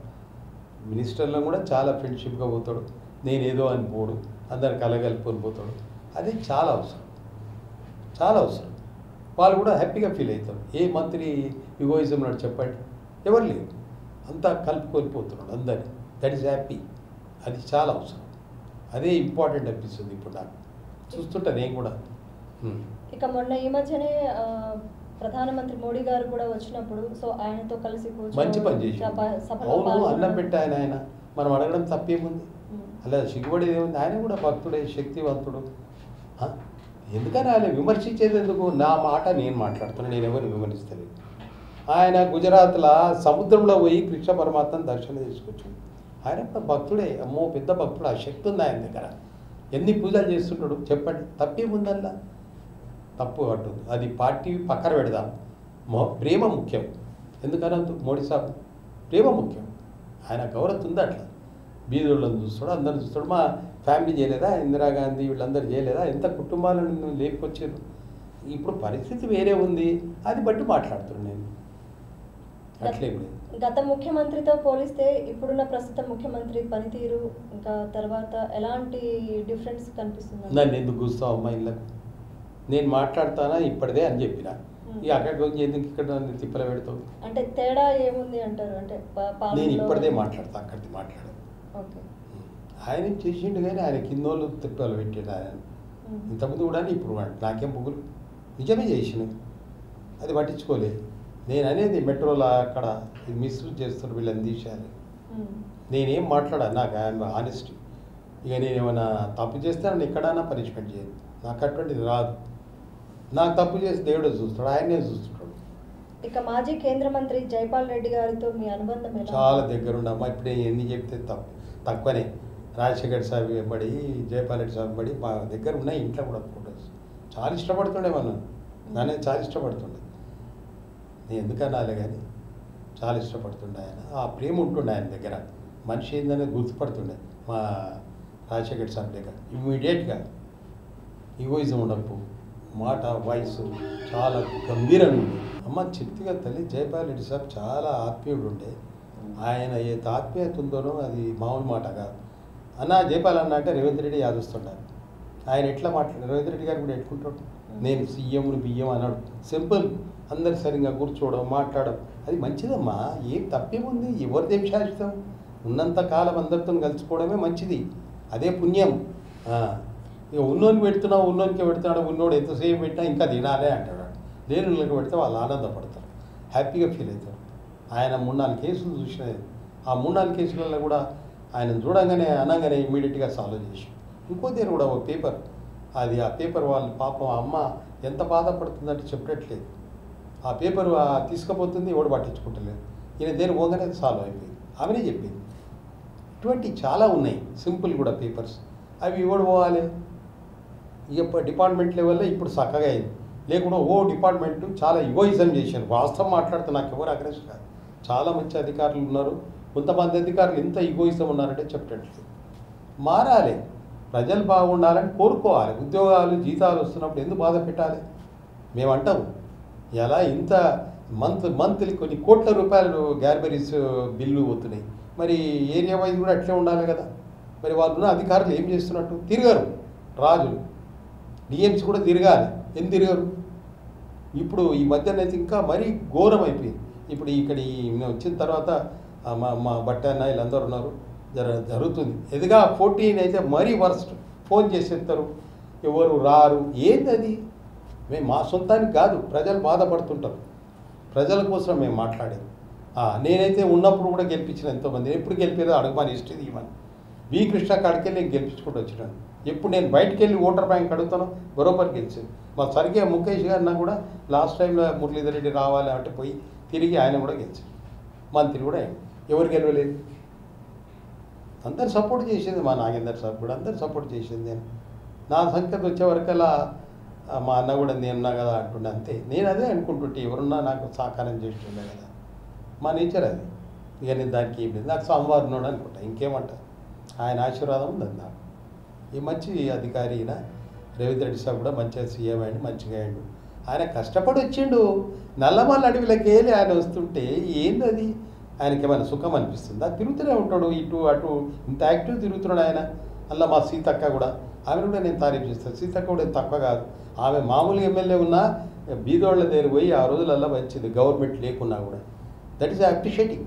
మినిస్టర్లను కూడా చాలా ఫ్రెండ్షిప్గా పోతాడు. నేనేదో అని పోడు, అందరు కలగలుపుకొని పోతాడు. అది చాలా అవసరం, చాలా అవసరం. వాళ్ళు కూడా హ్యాపీగా ఫీల్ అవుతారు. ఏ మంత్రి యుగోయిజం నాడు చెప్పండి, ఎవరు లేరు. అంతా కలుపుకొని పోతున్నాడు అందరినీ. That is happy. అది చాలా అవసరం. అదే ఇంపార్టెంట్ అనిపిస్తుంది ఇప్పుడు నాకు చూస్తుంటా నేను కూడా. ఇక మొన్న ఈ మధ్యనే ప్రధానమంత్రి మోడీ గారు కూడా వచ్చినప్పుడు సో ఆయనతో కలిసి మంచి పని చేసి అవును అన్నం పెట్టి ఆయన మనం అడగడం తప్పేముంది? అలా సిగ్గుపడేది ఏముంది? ఆయన కూడా భక్తుడే, శక్తివంతుడు. ఎందుకని ఆయన విమర్శించేది ఎందుకు? నా మాట నేను మాట్లాడుతున్నాను, నేను ఎవరు విమర్శిస్తలేదు. ఆయన గుజరాత్లో సముద్రంలో పోయి కృష్ణ పరమాత్మను దర్శనం చేసుకొచ్చాడు. ఆయన కూడా భక్తుడే. అమ్మో పెద్ద భక్తుడు. ఆ శక్తి ఉంది ఆయన దగ్గర. ఎన్ని పూజలు చేస్తుంటాడు చెప్పండి, తప్పేముందల్లా? తప్పు పట్టుద్దు. అది పార్టీ పక్కన పెడదాం. ప్రేమ ముఖ్యం. ఎందుకనంత మోడీ సాబ్ ప్రేమ ముఖ్యం. ఆయన గౌరవం ఉంది. అట్లా బీదోళ్ళని చూస్తాడు, అందరిని చూస్తాడు. మా ఫ్యామిలీ చేయలేదా? ఇందిరాగాంధీ వీళ్ళందరూ చేయలేదా? ఎంత కుటుంబాలను లేపుకొచ్చారు. ఇప్పుడు పరిస్థితి వేరే ఉంది, అది బట్టి మాట్లాడుతున్నాను నేను. అట్లే గత ముఖ్యమంత్రితో పోలిస్తే ఇప్పుడున్న ప్రస్తుత ముఖ్యమంత్రి పనితీరు ఇంకా తర్వాత ఎలాంటి డిఫరెన్స్ కనిపిస్తుంది? నన్ను ఎందుకు చూస్తావు అమ్మా ఇళ్ళకు? నేను మాట్లాడతానా ఇప్పటిదే అని చెప్పిన. ఇక అక్కడికి వచ్చి ఎందుకు ఇక్కడ తిప్పల పెడతావు? అంటే తేడా ఏముంది అంటారు? అంటే నేను ఇప్పటిదే మాట్లాడతా, అక్కడికి మాట్లాడదు. ఆయన చేసిండు కానీ ఆయన కిందోళ్ళు తిప్పలు పెట్టాడు. ఆయన ఇంతకుముందు కూడా ఇప్పుడు నాకేం పొగులు నిజమే చేసినవి, అది పట్టించుకోలేదు. నేను అనేది మెట్రోలో అక్కడ మిస్యూజ్ చేస్తారు వీళ్ళని తీసేయాలి. నేనేం మాట్లాడాను, నాకు ఆయన ఆనెస్టీ. ఇక నేను ఏమైనా తప్పు చేస్తే నన్ను ఎక్కడైనా పనిష్మెంట్ చేయను. నాకు అటువంటిది రాదు. నాకు తప్పు చేసి దేవుడే చూస్తాడు, ఆయనే చూస్తున్నాడు. ఇక మాజీ కేంద్ర మంత్రి జైపాల్ రెడ్డి గారితో మీ అనుబంధం చాలా దగ్గరుండమ్మా. ఇప్పుడే ఎన్ని చెప్తే తక్కువనే. రాజశేఖర్ సాబ్ బడి, జైపాల్ రెడ్డి సాబ్ బడి మా దగ్గర ఉన్నాయి. ఇంట్లో కూడా ఫోటోస్. చాలా ఇష్టపడుతుండే నన్ను చాలా ఇష్టపడుతుండే. నేను ఎందుకన్నాలే కానీ చాలా ఇష్టపడుతుండే ఆయన. ఆ ప్రేమ ఉంటుండే ఆయన దగ్గర. మనిషి ఏందనేది గుర్తుపడుతుండే మా రాజశేఖర్ సాబ్ దగ్గర. ఇమ్మీడియట్గా ఈగోయిజం ఉండకు, మాట వాయిస్ చాలా గంభీరంగా ఉండే. అమ్మ చెప్తిగా తల్లి జైపాల్ రెడ్డి సాబ్ చాలా ఆత్మీయుడు ఉండే. ఆయన ఏ ఆత్మీయత ఉందోనో అది మామూలు మాట కాదు. అన్న జైపాల్ అన్న అంటే రేవంత్ రెడ్డి యాదొస్తుండాలి. ఆయన ఎట్లా మాట్లాడారు? రేవంత్ రెడ్డి గారు కూడా ఎట్టుకుంటాడు. నేను సీఎంను బియ్యం అన్నాడు. సింపుల్. అందరు సరిగ్గా కూర్చోవడం, మాట్లాడడం అది మంచిదమ్మా. ఏం తప్పేముంది? ఎవరిదేం శాశ్వతం? ఉన్నంత కాలం అందరితో కలిసిపోవడమే మంచిది. అదే పుణ్యం. ఇక ఉన్నోనికి పెడుతున్నావు, ఉన్నోనికి పెడుతున్నాడు. ఉన్నోడు ఎంతసేపు పెట్టినా ఇంకా తినాలే అంటాడు. లేని వాళ్ళకి పెడితే వాళ్ళు ఆనందపడతారు, హ్యాపీగా ఫీల్ అవుతారు. ఆయన 3-4 కేసులు చూసినది. ఆ 3-4 కేసులలో కూడా ఆయన చూడంగానే అనగానే ఇమ్మీడియట్గా సాల్వ్ చేసి. ఇంకో దగ్గర కూడా ఒక పేపర్, అది ఆ పేపర్ వాళ్ళు పాపం అమ్మ ఎంత బాధపడుతుందంటే చెప్పట్లేదు. ఆ పేపర్ తీసుకుపోతుంది, ఎవడు పట్టించుకుంటలేదు. ఈయన దగ్గర పోగానే సాల్వ్ అయిపోయింది. ఆమెనే చెప్పింది. ఇటువంటి చాలా ఉన్నాయి సింపుల్ కూడా పేపర్స్. అవి ఎవడు పోవాలి? ఇక డిపార్ట్మెంట్ లెవెల్లో ఇప్పుడు చక్కగా అయింది. లేకుండా డిపార్ట్మెంట్ చాలా ఇగోయిజం చేశారు. వాస్తవం మాట్లాడితే నాకు ఎవరు అగ్రెషన్ కాదు. చాలా మంచి అధికారులు ఉన్నారు. కొంతమంది అధికారులు ఎంత ఇగోయిజం ఉన్నారంటే చెప్పట్లేదు. మారాలి. ప్రజలు బాగుండాలని కోరుకోవాలి. ఉద్యోగాలు జీతాలు వస్తున్నప్పుడు ఎందుకు బాధ పెట్టాలి? మేమంటాం ఎలా ఇంత మంత్లీ కొన్ని కోట్ల రూపాయలు గ్యార్బరీస్ బిల్లు పోతున్నాయి. మరి ఏరియా వైజ్ కూడా అట్లే ఉండాలి కదా. మరి వాళ్ళు అధికారులు ఏం చేస్తున్నట్టు? తిరగరు. రాజులు డిఎంసీ కూడా తిరగాలి. ఎందుకు తిరగరు? ఇప్పుడు ఈ మధ్యన అయితే ఇంకా మరీ ఘోరం అయిపోయింది. ఇప్పుడు ఇక్కడ వచ్చిన తర్వాత మా బట్ట అన్న వీళ్ళందరూ ఉన్నారు, జరుగుతుంది. ఎదుగా 14 అయితే మరీ వర్స్ట్. ఫోన్ చేసేస్తారు, ఎవరు రారు. ఏంది అది? మేము మా సొంతానికి కాదు, ప్రజలు బాధపడుతుంటారు, ప్రజల కోసం మేము మాట్లాడేది. నేనైతే ఉన్నప్పుడు కూడా గెలిపించిన ఎంతోమంది, ఎప్పుడు గెలిపేదో అడగమని హిస్టరీ ఇవ్వను. వి కృష్ణ కాడికి వెళ్ళి నేను గెలిపించుకుంటూ వచ్చినాను. ఎప్పుడు నేను బయటికి వెళ్ళి ఓటర్ బ్యాంక్ అడుగుతానో బరోబర్ గెలిచాను. మా స్వర్గీయ ముఖేష్ గారిన కూడా లాస్ట్ టైంలో మురళీధర్ రెడ్డి రావాలి అంటే పోయి తిరిగి ఆయన కూడా గెలిచారు, మంత్రి కూడా అయింది. ఎవరు గెలవలేదు? అందరు సపోర్ట్ చేసింది, మా నాగేందర్ సాబ్ కూడా అందరు సపోర్ట్ చేసింది. నేను నా సంఖ్యకు వచ్చే వరకల్లా మా అన్న కూడా నేనున్నా కదా అంటుండే, అంతే. నేను అదే అనుకుంటుంటే ఎవరున్నా నాకు సహకారం చేస్తుండే కదా, మా నేచర్ అది. ఇక నేను దానికి ఏం లేదు, నాకు సోమవారం నోడు అనుకుంటా, ఇంకేమంటా. ఆయన ఆశీర్వాదం ఉంది నాకు. ఈ మంచి అధికారి అయినా రేవంత్ రెడ్డి సాబ్ కూడా మంచిగా సీఎం అయ్యండి, మంచిగా అయ్యండు. ఆయన కష్టపడి వచ్చిండు. నల్లమల్ల అడవిలోకి వెళ్ళి ఆయన వస్తుంటే ఏంది అది, ఆయనకి ఏమైనా సుఖం అనిపిస్తుందా? తిరుగుతూనే ఉంటాడు ఇటు అటు, ఇంత యాక్టివ్ తిరుగుతున్నాడు ఆయన. అలా మా సీతక్క కూడా, ఆమె కూడా నేను తారీఫ్ చేస్తాను. సీతక్క కూడా తక్కువ కాదు. ఆమె మామూలు ఎమ్మెల్యే ఉన్నా బీదోళ్ళ దగ్గర పోయి ఆ రోజులల్లా వచ్చింది, గవర్నమెంట్ లేకున్నా కూడా. That is appreciating.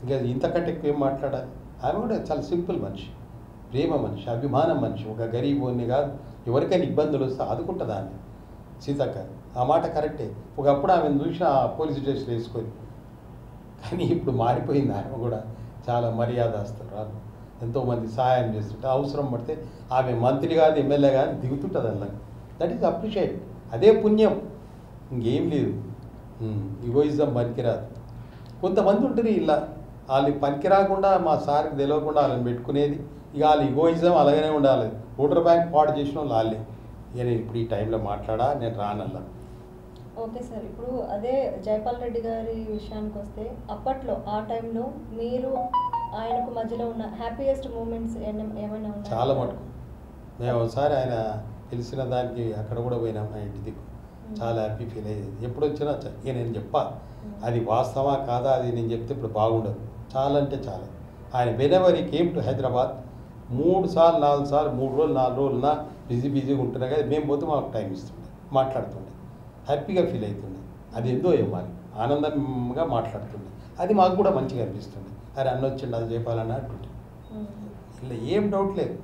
ఇంకా ఇంతకంటే ఎక్కువ ఏం మాట్లాడాలి? ఆమె కూడా చాలా సింపుల్ మనిషి, ప్రేమ మనిషి, అభిమానం మనిషి. ఒక గరీబోని కాదు, ఎవరికైనా ఇబ్బందులు వస్తే ఆదుకుంటుంది ఆమె సీతక్క. ఆ మాట కరెక్టే. ఒకప్పుడు ఆమెను చూసి ఆ పోలీస్ స్టేషన్ వేసుకొని, కానీ ఇప్పుడు మారిపోయింది. ఆమె కూడా చాలా మర్యాదస్తులు రాదు, ఎంతోమంది సహాయం చేస్తుంటే అవసరం పడితే ఆమె మంత్రి కాదు ఎమ్మెల్యే కాదు దిగుతుంటుంది అలా. That is appreciate. అదే పుణ్యం, ఇంకేం లేదు. ఈగోయిజం పనికిరాదు. కొంతమంది ఉంటారు ఇలా, వాళ్ళు పనికి రాకుండా మా సార్కి తెలియకుండా వాళ్ళని పెట్టుకునేది. ఇక వాళ్ళ ఈగోయిజం అలాగనే ఉండాలి. ఓటర్ బ్యాంక్ పాడు చేసిన వాళ్ళు వాళ్ళే. ఇక నేను ఇప్పుడు ఈ టైంలో మాట్లాడా, నేను రానల్లా. ఓకే సార్, ఇప్పుడు అదే జైపాల్ రెడ్డి గారి విషయానికి వస్తే, అప్పట్లో ఆ టైంలో మీరు ఆయనకు మధ్యలో ఉన్న హ్యాపీయెస్ట్ మూమెంట్స్ ఏమైనా ఉన్నాయి? చాలా మటుకు. మేము ఒకసారి ఆయన తెలిసిన దానికి అక్కడ కూడా పోయినాం, మా ఇంటి దిక్కు. చాలా హ్యాపీ ఫీల్ అయ్యేది. ఎప్పుడు వచ్చినా ఇక నేను చెప్పా, అది వాస్తవా కాదా అది నేను చెప్తే ఇప్పుడు బాగుండదు. చాలా అంటే చాలా. ఆయన whenever he came to Hyderabad 3 సార్లు 4 సార్లు 3 రోజులు 4 రోజులున్నా బిజీగా ఉంటున్నా కానీ మేము పోతే మాకు టైం ఇస్తుండే, మాట్లాడుతుండే, హ్యాపీగా ఫీల్ అవుతుండే. అది ఎంతో ఇవ్వాలి, ఆనందంగా మాట్లాడుతుండే. అది మాకు కూడా మంచిగా అనిపిస్తుంది. అరే అన్న వచ్చిండు అది చెప్పాలన్న అంటుంటే, ఇలా ఏం డౌట్ లేదు.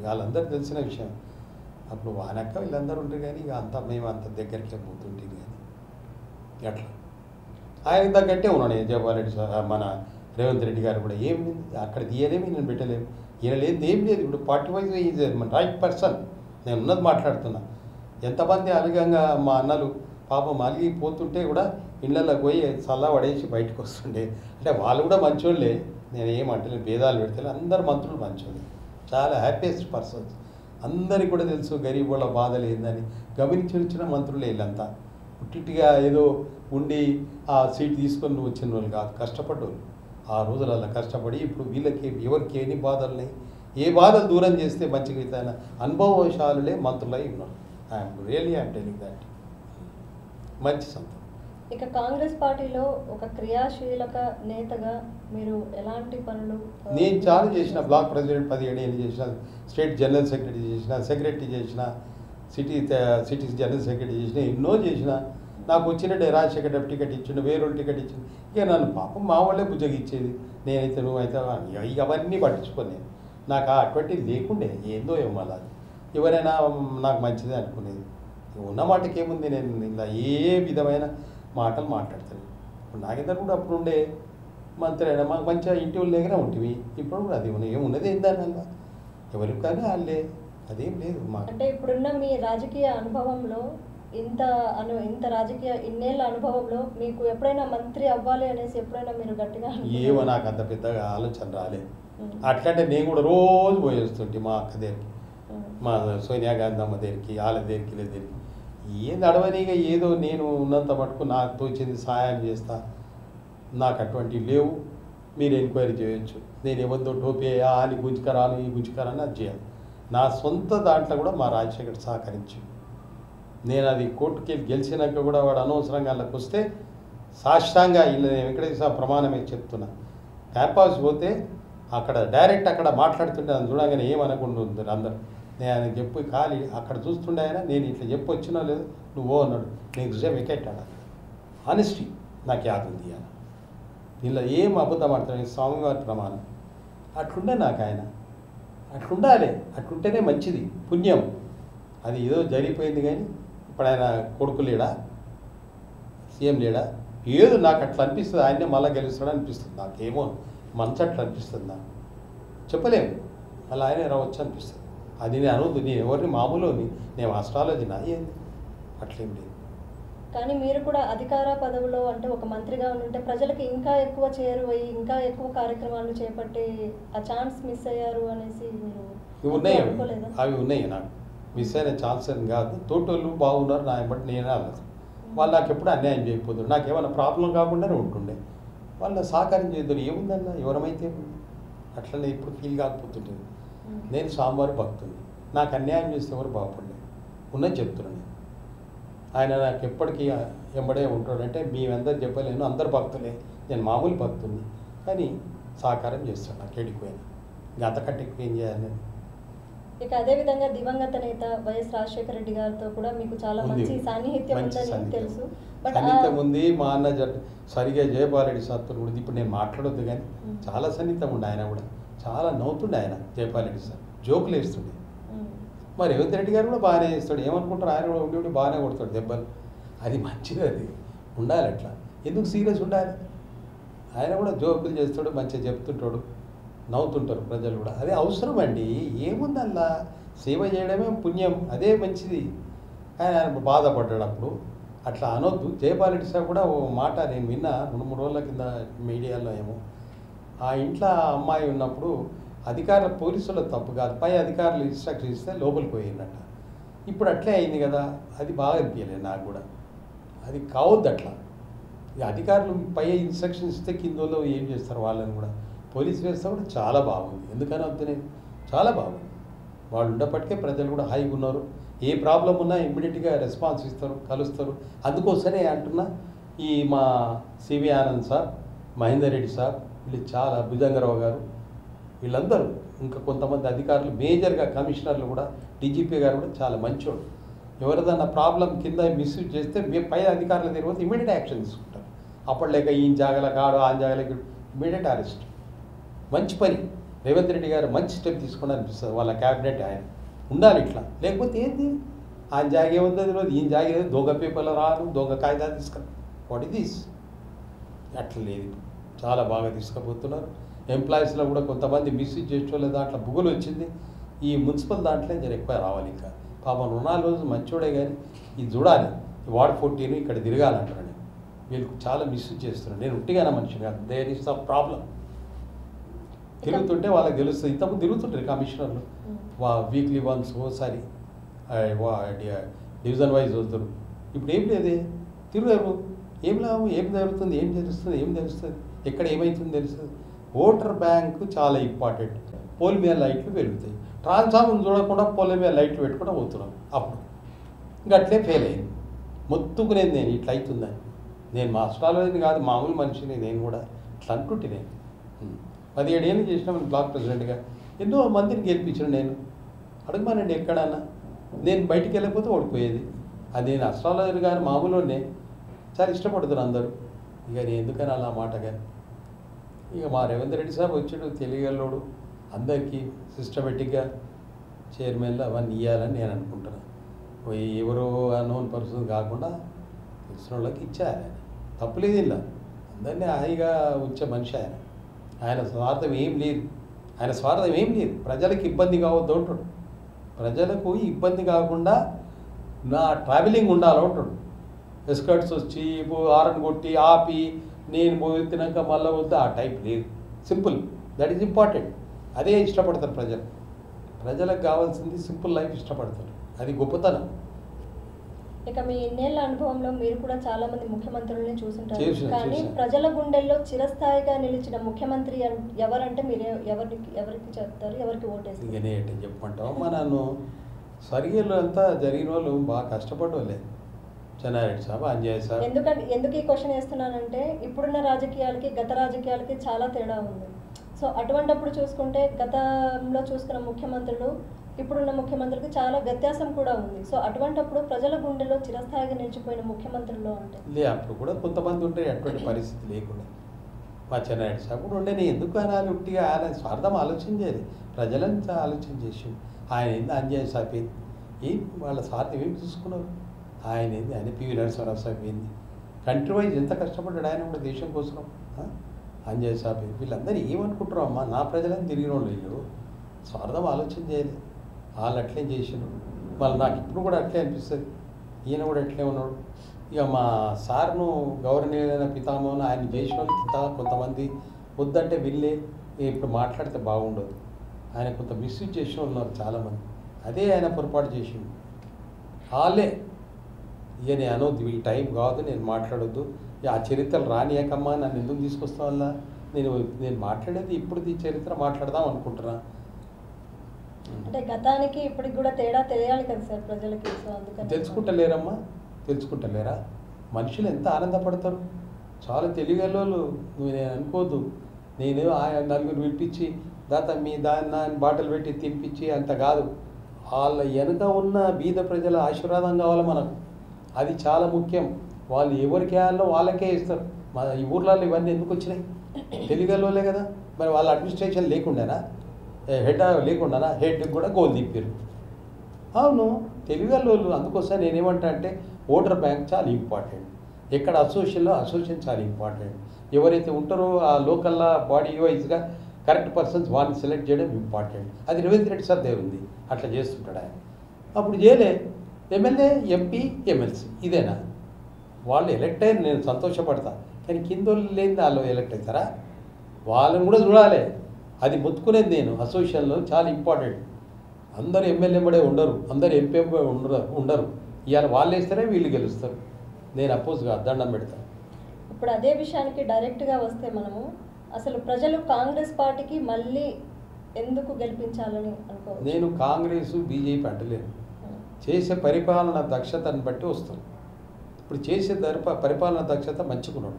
వాళ్ళందరూ తెలిసిన విషయం. అప్పుడు వానక్క వీళ్ళందరూ ఉంటారు కానీ ఇక అంతా మేము అంత దగ్గరికి పోతుంటుంది కానీ అట్లా ఆయన తగ్గట్టే ఉన్నాడు జైపాల్ రెడ్డి సార్. మన రేవంత్ రెడ్డి గారు కూడా ఏం అక్కడ తీయలేమి, నేను పెట్టలేము, ఈయన లేదు ఏం లేదు. ఇప్పుడు పార్టీ వైజ్ ఈజ్ మన రైట్ పర్సన్. నేను ఉన్నది మాట్లాడుతున్నా. ఎంతమంది అలగంగా మా అన్నలు పాపం అలిగిపోతుంటే కూడా ఇళ్ళలోకి పోయి చల్ల పడేసి బయటకు వస్తుండే. అంటే వాళ్ళు కూడా మంచోళ్ళే, నేను ఏమంటే భేదాలు పెడితే అందరు మంత్రులు మంచోళ్ళే, చాలా హ్యాపీయెస్ట్ పర్సన్స్. అందరికీ కూడా తెలుసు గరీబ్ వాళ్ళ బాధలు ఏందని గమనించిన మంత్రులే వీళ్ళంతా. పుట్టిగా ఏదో ఉండి ఆ సీట్ తీసుకొని వచ్చిన వాళ్ళు కాదు, కష్టపడ్డోళ్ళు. ఆ రోజులలో కష్టపడి ఇప్పుడు వీళ్ళకి ఎవరికి ఎన్ని బాధలు ఉన్నాయి, ఏ బాధలు దూరం చేస్తే మంచిగా అవుతాయన్న అనుభవశాలులే మంత్రులై ఉన్నారు. I'm telling that. మంచి సంతం. ఇక కాంగ్రెస్ పార్టీలో ఒక క్రియాశీలక నేతగా మీరు ఎలాంటి పనులు? నేను చాలా చేసిన. బ్లాక్ ప్రెసిడెంట్ 17 ఏళ్ళు చేసిన, స్టేట్ జనరల్ సెక్రటరీ చేసిన, సిటీ జనరల్ సెక్రటరీ చేసిన, ఎన్నో చేసిన. నాకు వచ్చినట్టే రాజశేఖర్ టికెట్ ఇచ్చిండు, వేరే టికెట్ ఇచ్చిండు. ఇక నన్ను పాపం మా వాళ్ళే బుజ్జగిచ్చేది. నేనైతే నువ్వైతే ఇక అవన్నీ పట్టించుకొని నేను నాకు అటువంటి లేకుండే. ఏందో ఏమో అలా ఎవరైనా నాకు మంచిదే అనుకునేది. ఉన్న మాటకి ఏముంది, నేను ఇలా ఏ విధమైన మాటలు మాట్లాడతాను. ఇప్పుడు నాగేందర్ కూడా అప్పుడు ఉండే మంత్రి అయినా మాకు మంచిగా ఇంటి వాళ్ళు దగ్గర ఉంటుంది. ఇప్పుడు కూడా అది ఏమున్నది ఏందన్నా ఎవరికి కానీ వాళ్ళే, అదేం లేదు మాకు. అంటే ఇప్పుడున్న మీ రాజకీయ అనుభవంలో ఇంత రాజకీయ ఇన్నేళ్ళ అనుభవంలో మీకు ఎప్పుడైనా మంత్రి అవ్వాలి అనేసి ఎప్పుడైనా మీరు గట్టిగా? ఏమో నాకు అంత పెద్దగా ఆలోచన రాలేదు. అట్లంటే నేను కూడా రోజు పోయేస్తుంటే మా అక్క దగ్గరికి, మా సోనియా గాంధీ అమ్మ దగ్గరికి, వాళ్ళ దగ్గరికి, వీళ్ళ దగ్గరికి. ఏం నడవనిగా ఏదో నేను ఉన్నంత మటుకు నాకు తోచింది సహాయం చేస్తా. నాకు అటువంటివి లేవు. మీరు ఎంక్వైరీ చేయొచ్చు. నేను ఎవరితో టోపేయా అని గుంజుకరాను ఈ గుంజుకరాని అది చేయాలి. నా సొంత దాంట్లో కూడా మా రాజశేఖర్ సహకరించి నేను అది కోర్టుకి వెళ్ళి గెలిచినాక కూడా వాడు అనవసరంగా వాళ్ళకి వస్తే సాష్టాంగా వీళ్ళు వెంకటేశ్వర ప్రమాణమే చెప్తున్నా. క్యాంపస్ పోతే అక్కడ డైరెక్ట్ అక్కడ మాట్లాడుతుంటే అని చూడగానే ఏమనకుండా ఉంది అందరు. నేను ఆయనకు చెప్పి ఖాళీ అక్కడ చూస్తుండే ఆయన, నేను ఇట్లా చెప్పి వచ్చినా లేదు నువ్వు అన్నాడు. నీకు వికెట్ ఆడ ఆనెస్టీ నాకు యాద ఉంది అని. ఇలా ఏం అబద్ధం ఆడుతున్నాను, స్వామివారి ప్రమాణం. అట్లుండే నాకు ఆయన, అట్లుండాలి. అట్లుంటేనే మంచిది, పుణ్యం. అది ఏదో జరిగిపోయింది కానీ ఇప్పుడు ఆయన కొడుకు లేడా, సీఎం లేడా? ఏదో నాకు అట్లా అనిపిస్తుంది, ఆయనే మళ్ళీ గెలుస్తాడు అనిపిస్తుంది నాకేమో, మనసు అట్లా అనిపిస్తుంది నాకు. చెప్పలేము, అలా ఆయనే రావచ్చు అనిపిస్తుంది. అది నేను అనవద్దు, నేను ఎవరిని మామూలుని, నేను ఆస్ట్రాలజీనా ఏంది, అట్లేం లేదు. కానీ మీరు కూడా అధికార పదవిలో అంటే ఒక మంత్రిగా ఉంటే ప్రజలకు ఇంకా ఎక్కువ చేరువయ్యి ఇంకా ఎక్కువ కార్యక్రమాలు చేపట్టి ఆ ఛాన్స్ మిస్ అయ్యారు అనేసి మీరు ఉన్నాయి, అనుకోలేదా? అవి ఉన్నాయి. నాకు మిస్ అయిన ఛాన్స్ అని కాదు, తోటోళ్ళు బాగున్నారు నా బట్టి నేనే అల్లదు. వాళ్ళు నాకు ఎప్పుడు అన్యాయం చేయకపోతుంది, నాకు ఏమైనా ప్రాబ్లం కాకుండానే ఉంటుండే. వాళ్ళ సహకారం చేయొద్దు, ఏముందన్న ఎవరమైతే అట్లనే ఇప్పుడు ఫీల్ కాకపోతుంటుంది. నేను స్వామివారి భక్తుని, నాకు అన్యాయం చేస్తే ఎవరు బాగుపడలేదు, ఉన్నది చెప్తున్నాను. ఆయన నాకు ఎప్పటికీ ఎంబడే ఉంటాడంటే మేమందరూ చెప్పలేను, అందరు భక్తులే, నేను మామూలు భక్తుని, కానీ సహకారం చేస్తాను నాకు ఎడిపోయినా. ఇంకా అంతకంటే ఎక్కువ ఏం చేయాలి. ఇక అదే విధంగా దివంగత నేత వైఎస్ రాజశేఖర రెడ్డి గారితో కూడా మీకు చాలా మంచి సాన్నిహిత్యం ఉందని తెలుసు. బట్ సన్నిహితం ఉంది. మా అన్న సరిగా జయపాలరెడ్డి సార్తో కూడా ఇప్పుడు నేను మాట్లాడొద్దు, కానీ చాలా సన్నిహితం ఉండే. ఆయన కూడా చాలా నవ్వుతుండే, ఆయన జయపాలరెడ్డి సార్ జోకులు వేస్తుండే. మరి రేవంత్ రెడ్డి గారు కూడా బాగానే చేస్తాడు, ఏమనుకుంటారు, ఆయన కూడా ఉండి బాగానే కొడతాడు దెబ్బలు. అది మంచిది, అది ఉండాలి. అట్లా ఎందుకు సీరియస్ ఉండాలి? ఆయన కూడా జోకులు చేస్తాడు, మంచిగా చెప్తుంటాడు, నవ్వుతుంటారు ప్రజలు కూడా. అదే అవసరం అండి, ఏముందల్లా సేవ చేయడమే పుణ్యం, అదే మంచిది. కానీ ఆయన బాధపడ్డాడు అప్పుడు, అట్లా అనొద్దు. జయపాలరెడ్డి సార్ కూడా ఓ మాట నేను విన్నా 2-3 రోజుల కింద మీడియాలో ఏమో, ఆ ఇంట్లో అమ్మాయి ఉన్నప్పుడు అధికారుల పోలీసుల తప్పు కాదు, పై అధికారులు ఇన్స్ట్రక్షన్ ఇస్తే లోపలికి పోయిందట. ఇప్పుడు అట్లే అయింది కదా, అది బాగా అనిపించలేదు నాకు కూడా. అది కావద్దు అట్లా. ఇక అధికారులు పై ఇన్స్ట్రక్షన్ ఇస్తే కిందలో ఏం చేస్తారు వాళ్ళని కూడా. పోలీస్ వ్యవస్థ కూడా చాలా బాగుంది, ఎందుకని వద్దునే, చాలా బాగుంది. వాళ్ళు ఉండప్పటికే ప్రజలు కూడా హాయిగా ఉన్నారు. ఏ ప్రాబ్లం ఉన్నా ఇమ్మీడియట్గా రెస్పాన్స్ ఇస్తారు, కలుస్తారు. అందుకోసమే అంటున్నా, ఈ మా CV Anand sir, Mahender Reddy sir, వీళ్ళు చాలా, భుజంగరావు గారు, వీళ్ళందరూ ఇంకా కొంతమంది అధికారులు, మేజర్గా కమిషనర్లు కూడా, డీజీపీ గారు కూడా చాలా మంచోడు. ఎవరిదన్నా ప్రాబ్లం కింద మిస్యూజ్ చేస్తే పై అధికారుల దగ్గర పోతే ఇమీడియట్ యాక్షన్ తీసుకుంటారు. అప్పటిలేక ఈ జాగల కాడు ఆ జాగలకి ఇమీడియట్ అరెస్ట్. మంచి పని రేవంత్ రెడ్డి గారు మంచి స్టెప్ తీసుకుని అనిపిస్తుంది. వాళ్ళ క్యాబినెట్ ఆయన ఉండాలి ఇట్లా, లేకపోతే ఏంది ఆయన జాగే ఉంది అది రోజు, ఈయన జాగే దొంగ పేపర్లు రాను, దొంగ కాగితాలు తీసుకురా, వాట్ ఇస్ దిస్? అట్లా లేదు, చాలా బాగా తీసుకుపోతున్నారు. ఎంప్లాయీస్లో కూడా కొంతమంది మిస్యూజ్ చేసేవాళ్ళ దాంట్లో బుగులు వచ్చింది. ఈ మున్సిపల్ దాంట్లో జర ఎక్కువ రావాలి. ఇంకా పాపం 4 రోజులు మంచోడే, కానీ ఇది చూడాలి, వార్డ్ 14 ఇక్కడ తిరగాలంటారు. వీళ్ళు చాలా మిస్యూజ్ చేస్తున్నారు. నేను ఉట్టిగానే మనిషి కాదు, దేర్ ఇస్ అ ప్రాబ్లం. తిరుగుతుంటే వాళ్ళకి తెలుస్తుంది. ఇంతకుముందు తిరుగుతుంటారు కమిషనర్లు, వీక్లీ వన్స్ ఓసారి డివిజన్ వైజ్ వస్తారు. ఇప్పుడు ఏం లేదే, తిరుగారు, ఏం లాభం, ఏం జరుగుతుంది, ఏం తెలుస్తుంది, ఎక్కడ ఏమవుతుంది తెలుస్తుంది. ఓటర్ బ్యాంకు చాలా ఇంపార్టెంట్. పోల్ మీద లైట్లు వెలుగుతాయి, ట్రాన్స్ఫార్మర్ చూడకుండా పోల్ మీద లైట్లు పెట్టుకుంటూ పోతున్నాం. అప్పుడు ఇంకా అట్లే ఫెయిల్ అయింది. మొత్తుకునేది నేను, ఇట్లా అవుతుందని. నేను మా అస్ట్రాలజీని కాదు, మామూలు మనిషిని నేను కూడా. ఇట్లా అంటుంటే నేను 17 ఏళ్ళు చేసిన బ్లాక్ ప్రెసిడెంట్గా ఎన్నో మందిని గెలిపించాను. నేను అడగమానండి ఎక్కడన్నా, నేను బయటికి వెళ్ళకపోతే ఓడిపోయేది. అది నేను అస్ట్రాలజర్ కానీ మామూలునే చాలా ఇష్టపడుతున్నారు అందరూ. ఇక నేను ఎందుకని అలా మాట. కానీ ఇక మా రేవంత్ రెడ్డి సార్ వచ్చాడు, తెలియగలడు, అందరికీ సిస్టమేటిక్గా చైర్మన్లు అవన్నీ ఇవ్వాలని నేను అనుకుంటున్నాను. ఎవరో అన్నోన్ పర్సన్ కాకుండా తెలిసిన వాళ్ళకి ఇచ్చారు. ఆయన తప్పులేదు, ఇలా అందరినీ హాయిగా ఉంచే మనిషి ఆయన. ఆయన స్వార్థం ఏం లేదు, ప్రజలకు ఇబ్బంది కావద్దు అంటాడు. ప్రజలకు ఇబ్బంది కాకుండా నా ట్రావెలింగ్ ఉండాలి అంటాడు. ఎస్కర్ట్స్ వచ్చి హారన్ కొట్టి ఆపి నేను పోయినాక మళ్ళీ వద్దు, ఆ టైప్ లేదు. Simple, that is important. అదే ఇష్టపడతారు ప్రజలు. ప్రజలకు కావాల్సింది సింపుల్ లైఫ్ ఇష్టపడతారు, అది గొప్పతనం. ఇక మీ ఇన్నేళ్ల అనుభవంలో మీరు కూడా చాలా మంది ముఖ్యమంత్రులని చూసుంటారు. కానీ చూసాను. ప్రజల గుండెల్లో చిరస్థాయిగా నిలిచిన ముఖ్యమంత్రి ఎవరంటే మీరు ఎవరికి చెప్తారు, ఎవరికి ఓటేస్తారు? ఇక నేను చెప్పమంటావు, నన్ను సరిగ్గా అంతా జరిగిన వాళ్ళు బాగా కష్టపడలే. చెన్నారెడ్డి సాబ్, అంజయ్య సాబ్. ఎందుకు ఈ క్వశ్చన్ వేస్తున్నానంటే ఇప్పుడున్న రాజకీయాలకి గత రాజకీయాలకి చాలా తేడా ఉంది. సో అటువంటిప్పుడు చూసుకుంటే గతంలో చూసుకున్న ముఖ్యమంత్రులు ఇప్పుడున్న ముఖ్యమంత్రికి చాలా వ్యత్యాసం కూడా ఉంది. సో అటువంటిప్పుడు ప్రజల గుండెలో చిరస్థాయిగా నిలిచిపోయిన ముఖ్యమంత్రులు అంటే అప్పుడు కూడా కొంతమంది ఉంటే అటువంటి పరిస్థితి లేకుండా. మా చెన్నారెడ్డి సాబ్ కూడా ఉండే. నేను ఎందుకు అనాలి, ఉట్టిగా ఆయన స్వార్థం ఆలోచించేది, ప్రజలంతా ఆలోచన చేసి ఆయన ఏంది అంజయ్య సాబ్ ఏం వాళ్ళ స్వార్థం ఏం చూసుకున్నారు. ఆయన ఏంది, ఆయన పివి నరసింహారావు సాహెబ్ ఏంది, కంట్రీ వైజ్ ఎంత కష్టపడ్డాడు ఆయన కూడా దేశం కోసం. అంజయ్ సాబ్ వీళ్ళందరూ ఏమనుకుంటారు అమ్మా, నా ప్రజలని తిరిగిన వాళ్ళు వీళ్ళు స్వార్థం ఆలోచన చేయలేదు. వాళ్ళు అట్లే చేసినారు. మళ్ళీ నాకు ఇప్పుడు కూడా అట్లే అనిపిస్తుంది, ఈయన కూడా అట్లే ఉన్నాడు. ఇక మా సార్ను గౌరవనీయులైన పితామహులు ఆయన చేసిన వాళ్ళు కొంతమంది వద్దంటే వీళ్ళే ఇప్పుడు మాట్లాడితే బాగుండదు. ఆయన కొంత మిస్యూజ్ చేసిన ఉన్నారు చాలామంది. అదే ఆయన పొరపాటు చేసిండు. వాళ్ళే ఇక నేను అనొద్దు, ఈ టైం కాదు, నేను మాట్లాడొద్దు, ఆ చరిత్రలు రానియకమ్మా, నన్ను ఎందుకు తీసుకొస్తాం వల్ల నేను మాట్లాడేది ఇప్పుడు ఈ చరిత్ర మాట్లాడదాం అనుకుంటున్నా. అంటే గతానికి ఇప్పటికి కూడా తేడా తెలియాలి కదా సార్ ప్రజలకి. సో అందుకని తెలుసుకుంటలేరమ్మా, తెలుసుకుంటలేరా? మనుషులు ఎంత ఆనందపడతారు, చాలా తెలివిగలోళ్ళు. నువ్వు నేను అనుకోవద్దు, నేనే నలుగురు పిలిపించి దాన్ని బాటలు పెట్టి తినిపించి అంత కాదు. వాళ్ళ వెనుక ఉన్న బీద ప్రజల ఆశీర్వాదం కావాలి మనకు, అది చాలా ముఖ్యం. వాళ్ళు ఎవరికి వేయాలో వాళ్ళకే ఇస్తారు. మన ఈ ఊర్లలో ఇవన్నీ ఎందుకు వచ్చినాయి? తెలివిగలోలే కదా. మరి వాళ్ళ అడ్మినిస్ట్రేషన్ లేకుండానా, హెడ్ లేకుండానా, హెడ్కి కూడా గోల్ తిప్పారు. అవును, తెలివిగలోళ్ళు. అందుకోసం నేనేమంటా అంటే ఓటర్ బ్యాంక్ చాలా ఇంపార్టెంట్. ఎక్కడ అసోసియేషన్ చాలా ఇంపార్టెంట్. ఎవరైతే ఉంటారో ఆ లోకల్లా బాడీ వైజ్గా కరెక్ట్ పర్సన్స్ వాళ్ళని సెలెక్ట్ చేయడం ఇంపార్టెంట్. అది రేవంత్ రెడ్డి సార్ ఉంది, అట్లా చేస్తుంటాడు ఆయన. అప్పుడు చేయలే. ఎమ్మెల్యే, ఎంపీ, ఎమ్మెల్సీ ఇదేనా? వాళ్ళు ఎలక్ట్ అయ్యారు, నేను సంతోషపడతా. కానీ కింద లేని వాళ్ళు ఎలక్ట్ అవుతారా? వాళ్ళని కూడా చూడాలి. అది మొత్తుకునేది నేను. అసోసియేషన్లో చాలా ఇంపార్టెంట్. అందరూ ఎమ్మెల్యే ఎంబడే ఉండరు, అందరూ ఎంపీ ఉండరు. ఇవాళ వాళ్ళు వేస్తారే వీళ్ళు గెలుస్తారు. నేను అపోజ్ కాదు, దండం పెడతాను. ఇప్పుడు అదే విషయానికి డైరెక్ట్గా వస్తే మనము అసలు ప్రజలు కాంగ్రెస్ పార్టీకి మళ్ళీ ఎందుకు గెలిపించాలని అనుకోవచ్చు? నేను కాంగ్రెస్ బీజేపీ అంటలేను. చేసే పరిపాలన దక్షతను బట్టి వస్తాను. ఇప్పుడు చేసే పరిపాలన దక్షత మంచుకున్నాడు.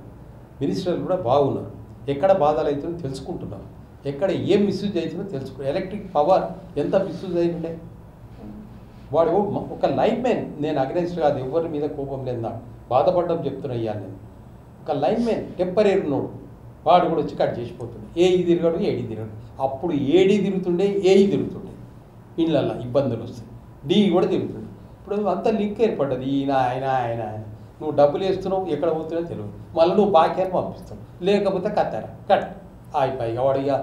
మినిస్టర్లు కూడా బాగున్నారు. ఎక్కడ బాధలు అవుతుందో తెలుసుకుంటున్నారు, ఎక్కడ ఏం మిస్యూజ్ అవుతుందో తెలుసుకున్నారు. ఎలక్ట్రిక్ పవర్ ఎంత మిస్యూజ్ అయిండే. వాడు ఒక లైన్ మ్యాన్. నేను అగ్రెన్స్ట్ కాదు, ఎవరి మీద కోపం లేదు, నాకు బాధపడ్డం చెప్తున్నా. ఇయ్యాలి నేను ఒక లైన్ మ్యాన్, టెంపరీ ఉన్నాడు. వాడు కూడా వచ్చి కట్ చేసిపోతుండే. ఏఈ తిరగడు, ఏడీ తిరగడు. అప్పుడు ఏడీ తిరుగుతుండే, ఏఈ తిరుగుతుండే. ఇళ్ళల్లో ఇబ్బందులు వస్తాయి. డీ కూడా తిరుగుతుండే. ఇప్పుడు అంత లింక్ ఏర్పడ్డది. ఈయన ఆయన ఆయన ఆయన. నువ్వు డబ్బులు వేస్తున్నావు, ఎక్కడ పోతున్నావు తెలియదు. మళ్ళీ నువ్వు బాకీ పంపిస్తావు, లేకపోతే కట్టారా కట్ అయిపోయి. వాడు ఇక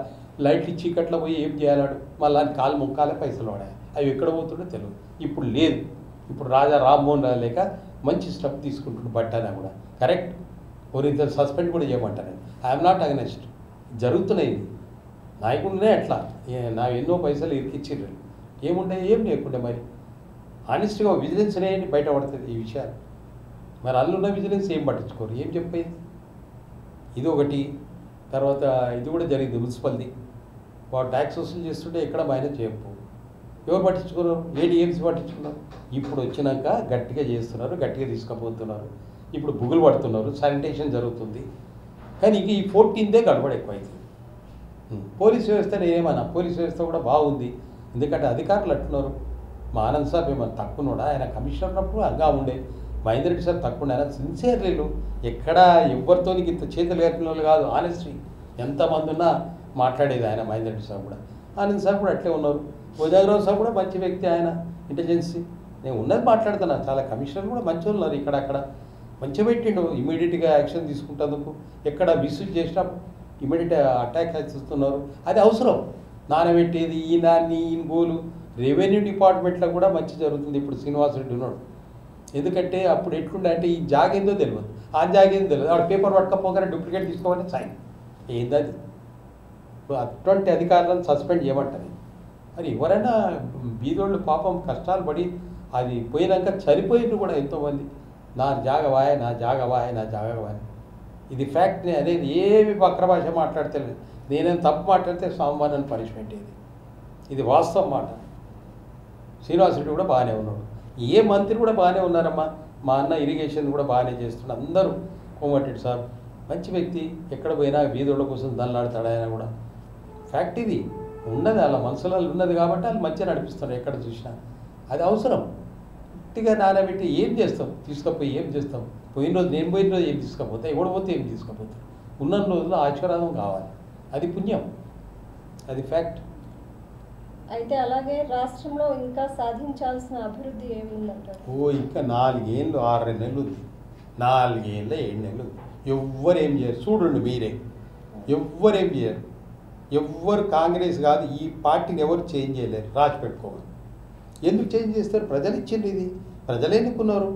లైట్లు చీకట్లో పోయి ఏం చేయాలాడు? మళ్ళీ కాలు ముక్కాలే పైసలు వాడాయి. అవి ఎక్కడ పోతుండో తెలియదు. ఇప్పుడు లేదు. ఇప్పుడు రాజా రామ్మోహన్ రావు లేక మంచి స్టెప్ తీసుకుంటుండు. బట్టానా కూడా కరెక్ట్. ఇద్దరు సస్పెండ్ కూడా చేయమంటాను నేను. I'm not against. జరుగుతున్నాయి. ఇది నాయకుడినే అట్లా నా ఎన్నో పైసలు ఇరికిచ్చిర్రు. ఏముండే ఏం లేకుండే. మరి ఆనెస్ట్గా విజిలెన్స్ అనేవి బయటపడుతుంది ఈ విషయాలు. మరి అల్లున్న విజిలెన్స్ ఏం పట్టించుకోరు, ఏం చెప్పేది. ఇది ఒకటి. తర్వాత ఇది కూడా జరిగింది మున్సిపల్ది. వాడు ట్యాక్స్ వసూలు చేస్తుంటే ఎక్కడ మైనస్ చేయకపో. ఎవరు పట్టించుకున్నారు? ఏడీఎంసీ పట్టించుకున్నారు. ఇప్పుడు వచ్చినాక గట్టిగా చేస్తున్నారు, గట్టిగా తీసుకుపోతున్నారు. ఇప్పుడు బుగులు పడుతున్నారు, శానిటేషన్ జరుగుతుంది. కానీ ఇక ఈ 14దే గడబడ ఎక్కువైంది. పోలీస్ వ్యవస్థ నేనేమన్నా, పోలీస్ వ్యవస్థ కూడా బాగుంది. ఎందుకంటే అధికారులు అట్టున్నారు. మా ఆనంద్ సాబ్ ఏమన్నా తక్కువనోడా? ఆయన కమిషనర్ ఉన్నప్పుడు అంగా ఉండే. మహేందర్ రెడ్డి సార్ తక్కువ. ఆయన సిన్సియర్లీలు ఎక్కడ ఎవరితో ఇంత చేతులు కట్టిన వాళ్ళు కాదు. ఆనెస్ట్లీ ఎంతమంది ఉన్నా మాట్లాడేది ఆయన. మహేందర్ రెడ్డి సార్ కూడా, ఆనంద్ సార్ కూడా అట్లే ఉన్నారు. భోజాగరావు సార్ కూడా మంచి వ్యక్తి. ఆయన ఇంటెలిజెన్సీ నేను ఉన్నది మాట్లాడుతున్నా. చాలా కమిషనర్లు కూడా మంచి ఉన్నారు. ఇక్కడక్కడ మంచిగా పెట్టిండు. ఇమీడియట్గా యాక్షన్ తీసుకుంటేందుకు. ఎక్కడ మిస్యూజ్ చేసినా ఇమీడియట్ అటాక్ చేస్తున్నారు. అది అవసరం. నానబెట్టేది ఈయన గోలు. రెవెన్యూ డిపార్ట్మెంట్లో కూడా మంచి జరుగుతుంది. ఇప్పుడు శ్రీనివాసరెడ్డి ఉన్నాడు. ఎందుకంటే అప్పుడు ఎట్లుండే అంటే ఈ జాగేందో తెలియదు, ఆ జాగేందో తెలియదు. ఆవిడ పేపర్ పట్టుకపోగానే డూప్లికేట్ తీసుకోవాలని సైన్ ఏందది. ఇప్పుడు అటువంటి అధికారులను సస్పెండ్ చేయమంటారు. మరి ఎవరైనా బీదోళ్ళు పాపం కష్టాలు పడి అది పోయినాక చనిపోయిన కూడా ఎంతోమంది. నా జాగవాయ, నా జాగవాయ, నా జాగవాయ. ఇది ఫ్యాక్ట్ అనేది. ఏమి వక్ర భాష మాట్లాడితే నేనేం తప్పు మాట్లాడితే సామాన్య పనిష్మెంట్. ఇది వాస్తవం మాట. శ్రీనివాసరెడ్డి కూడా బాగానే ఉన్నాడు. ఏ మంత్రి కూడా బాగానే ఉన్నారమ్మా. మా అన్న ఇరిగేషన్ కూడా బాగానే చేస్తున్నాడు. అందరూ కోమటిరెడ్డి సార్ మంచి వ్యక్తి. ఎక్కడ పోయినా బీదోళ్ళ కోసం దల్లాడతాడు ఆయన కూడా. ఫ్యాక్ట్ ఇది ఉన్నది. వాళ్ళ మనసులో ఉన్నది కాబట్టి వాళ్ళు మంచిగా నడిపిస్తారు ఎక్కడ చూసినా. అది అవసరం. గట్టిగా నానబెట్టి ఏం చేస్తాం? తీసుకుపోయి ఏం చేస్తాం? పోయిన రోజు నేను పోయిన రోజు ఏం తీసుకపోతే, ఎవడు పోతే ఏం తీసుకుపోతాం? ఉన్న రోజుల్లో ఆశీర్వాదం కావాలి. అది పుణ్యం, అది ఫ్యాక్ట్. అయితే అలాగే రాష్ట్రంలో ఇంకా సాధించాల్సిన అభివృద్ధి ఏముందంటారు? ఇంకా 4 ఏళ్ళు 6 నెలలు ఉంది, 4 ఏళ్ళ 7 నెలలు ఉంది. ఎవ్వరేం చేయరు, చూడండి మీరే, ఎవ్వరేం చేయరు. ఎవ్వరు కాంగ్రెస్ కాదు, ఈ పార్టీని ఎవరు చేంజ్ చేయలేరు, రాసి పెట్టుకోవాలి. ఎందుకు చేంజ్ చేస్తారు? ప్రజలు ఇచ్చింది ఇది, ప్రజలు ఎన్నుకున్నారు.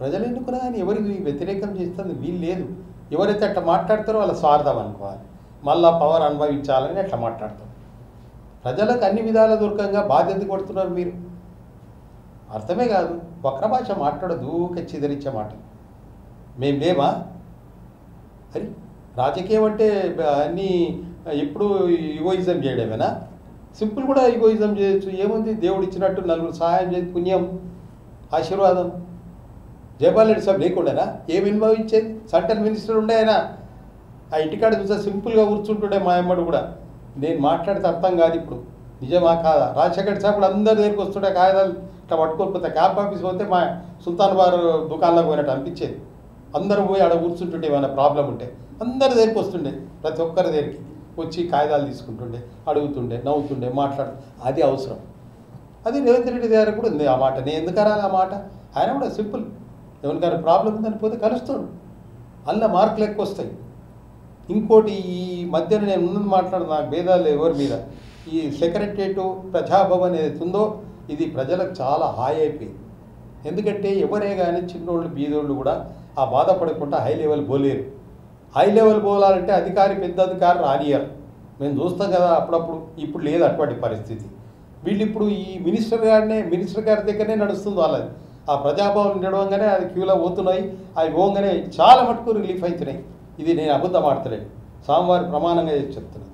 ప్రజలు ఎన్నుకున్నా కానీ ఎవరికి వ్యతిరేకం చేస్తుంది వీలు లేదు. ఎవరైతే అట్లా మాట్లాడతారో వాళ్ళ స్వార్థం అనుకోవాలి, మళ్ళా పవర్ అనుభవించాలని అట్లా మాట్లాడతారు. ప్రజలకు అన్ని విధాల దూరంగా బాధ్యత కొడుతున్నారు మీరు. అర్థమే కాదు, వక్ర భాష మాట్లాడదు, ఊకే చిదరించే మాట. మేము లేమా? అది రాజకీయం అంటే అన్నీ ఎప్పుడు ఈగోయిజం చేయడమేనా? సింపుల్ కూడా ఈగోయిజం చేయొచ్చు, ఏముంది? దేవుడు ఇచ్చినట్టు నలుగురు సహాయం చేసి పుణ్యం, ఆశీర్వాదం. జయపాల్ రెడ్డి సాబ్ లేకుండానా ఏమి అనుభవించేది? సెంట్రల్ మినిస్టర్ ఉండే ఆయన, ఆ ఇంటికాడ చూస్తే సింపుల్గా కూర్చుంటుండే. మా అమ్మడు కూడా నేను మాట్లాడితే అర్థం కాదు ఇప్పుడు, నిజమా కాదా? రాజశేఖర్ సాబ్ కూడా అందరి దగ్గరికి వస్తుండే, కాగితాలు ఇట్లా పట్టుకొని పోతే క్యాంప్ ఆఫీస్ పోతే మా సుల్తాన్ బార్ దుకాణంలోకి పోయినట్టు అనిపించేది. అందరూ పోయి ఆడ కూర్చుంటుండే, ఏమైనా ప్రాబ్లం ఉంటే అందరి దగ్గరికి వస్తుండే, ప్రతి ఒక్కరి దగ్గరికి వచ్చి కాగితాలు తీసుకుంటుండే, అడుగుతుండే, నవ్వుతుండే, మాట్లాడు. అది అవసరం. అది రేవంత్ రెడ్డి దగ్గర కూడా ఉంది ఆ మాట. నేను ఎందుకు అనాలి ఆ మాట? ఆయన కూడా సింపుల్, ఎవరికైనా ప్రాబ్లం ఉందని పోతే కలుస్తాడు, అల్ల మార్కులు ఎక్కువ వస్తాయి. ఇంకోటి ఈ మధ్యన నేను ఉన్నది మాట్లాడు, నాకు భేదాలు ఎవరి మీద. ఈ సెక్రటరియట్ ప్రజాభవన్ ఏదైతే ఉందో ఇది ప్రజలకు చాలా హాయి అయిపోయింది. ఎందుకంటే ఎవరే కానీ చిన్నోళ్ళు బీదోళ్ళు కూడా ఆ బాధపడకుండా హై లెవెల్ పోలేరు. హై లెవెల్ పోలాలంటే అధికారి పెద్ద అధికారి రానియరు. మేము చూస్తాం కదా అప్పుడప్పుడు. ఇప్పుడు లేదు అటువంటి పరిస్థితి. వీళ్ళు ఇప్పుడు ఈ మినిస్టర్ గారి దగ్గరనే నడుస్తుంది వాళ్ళది. ఆ ప్రజాభవన్ నడవంగానే అది క్యూలో పోతున్నాయి, అవి పోగానే చాలా మటుకు రిలీఫ్ అవుతున్నాయి. ఇది నేను అబద్ధం ఆడతలేను, స్వామివారి ప్రమాణంగా చేసి చెప్తున్నాను.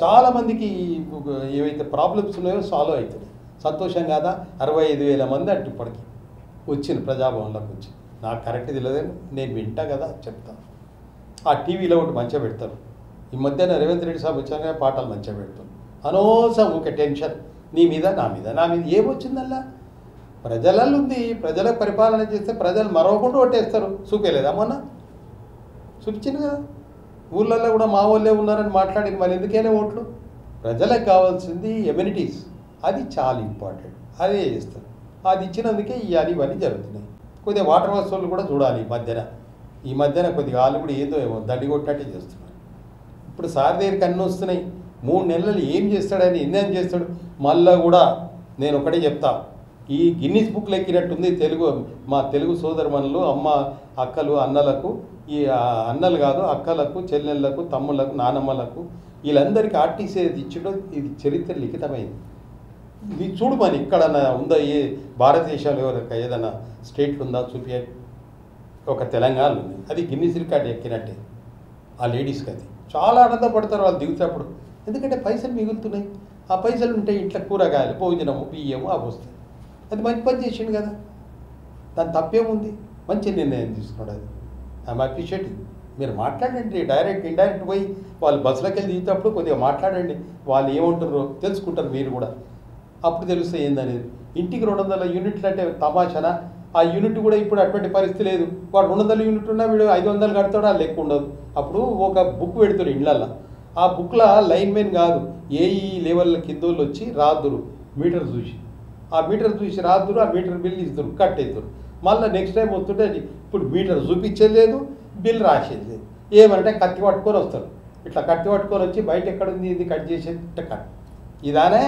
చాలామందికి ఏవైతే ప్రాబ్లమ్స్ ఉన్నాయో సాల్వ్ అవుతున్నాయి. సంతోషం కాదా? 65,000 మంది అటు ఇప్పటికి వచ్చింది ప్రజాభవన్లోకి వచ్చి. నాకు కరెక్ట్ తెలియదు, నేను వింటా కదా చెప్తాను. ఆ టీవీలో ఒకటి మంచిగా పెడతారు. ఈ మధ్యన రేవంత్ రెడ్డి సాబ్ వచ్చాక పాటలు మంచిగా పెడతారు. అనవసరం ఒక టెన్షన్ నీ మీద నా మీద ఏమొచ్చిందల్లా? ప్రజలలో ఉంది. ప్రజల పరిపాలన చేస్తే ప్రజలు మరవకుండా ఓటేస్తారు. చూపేలేదా మొన్న? చూపించింది కదా. ఊళ్ళల్లో కూడా మా వాళ్ళే ఉన్నారని మాట్లాడింది. మరి ఎందుకైనా ఓట్లు? ప్రజలకు కావాల్సింది ఎమ్యూనిటీస్, అది చాలా ఇంపార్టెంట్. అదే చేస్తారు. అది ఇచ్చినందుకే ఇవన్నీ జరుగుతున్నాయి. కొద్దిగా వాటర్ వస్తువులు కూడా చూడాలి. ఈ మధ్యన కొద్దిగా వాళ్ళు కూడా ఏదో దండి కొట్టినట్టే చేస్తున్నారు. ఇప్పుడు సార్ దగ్గరికి అన్నీ వస్తున్నాయి. 3 నెలలు ఏం చేస్తాడని ఎన్నేం చేస్తాడు. మళ్ళా కూడా నేను ఒకటే చెప్తా, ఈ గిన్నిస్ బుక్లు ఎక్కినట్టుంది మా తెలుగు సోదరుమణులు, అమ్మ అక్కలు అన్నలకు, ఈ అన్నలు కాదు అక్కలకు, చెల్లెళ్ళకు, తమ్ముళ్ళకు, నానమ్మలకు, వీళ్ళందరికీ ఆర్టీసీ ఇచ్చడం ఇది చరిత్ర లిఖితమైంది. ఇది చూడు మరి ఇక్కడన్నా ఉందా? ఏ భారతదేశంలో ఎవరికి ఏదైనా స్టేట్లు ఉందా? చూపి. ఒక తెలంగాణ ఉంది, అది గిన్నిస్ రికార్డు ఎక్కినట్టే. ఆ లేడీస్కి అది చాలా ఆనందపడతారు వాళ్ళు దిగుతప్పుడు. ఎందుకంటే పైసలు మిగులుతున్నాయి. ఆ పైసలు ఉంటే ఇంట్లో కూరగాయలు, భోజనము, బియ్యము అవి వస్తాయి. అది మంచి పని చేసిండు కదా, దాని తప్పేముంది? మంచి నిర్ణయం తీసుకున్నాడు. అది ఐఎమ్ అప్రిషియేటింగ్. మీరు మాట్లాడండి, డైరెక్ట్ ఇండైరెక్ట్ పోయి వాళ్ళు బస్సులోకి వెళ్ళి దిగేటప్పుడు కొద్దిగా మాట్లాడండి. వాళ్ళు ఏమంటారో తెలుసుకుంటారు మీరు కూడా. అప్పుడు తెలుస్తాయి ఏందనేది. ఇంటికి 200 యూనిట్లు అంటే తమాషానా? ఆ యూనిట్ కూడా ఇప్పుడు అటువంటి పరిస్థితి లేదు. వాడు 200 యూనిట్ ఉన్నా వీడు 500 కడతాడు, ఆ లెక్క ఉండదు. అప్పుడు ఒక బుక్ పెడుతురు ఇళ్ళల్లో. ఆ బుక్లో లైన్మెన్ కాదు, ఏఈ లెవెల్ కిందోళ్ళు వచ్చి రాదురు, మీటర్ చూసి, ఆ మీటర్ చూసి రాదురు, ఆ మీటర్ బిల్ ఇద్దరు కట్టేద్దరు. మళ్ళీ నెక్స్ట్ టైం వస్తుంటే ఇప్పుడు మీటర్ చూపించేది లేదు, బిల్ రాసేది లేదు. ఏమంటే కత్తి పట్టుకొని వస్తారు. ఇట్లా కత్తి పట్టుకొని వచ్చి బయట ఎక్కడుంది ఇది కట్ చేసేది కట్. ఇదానే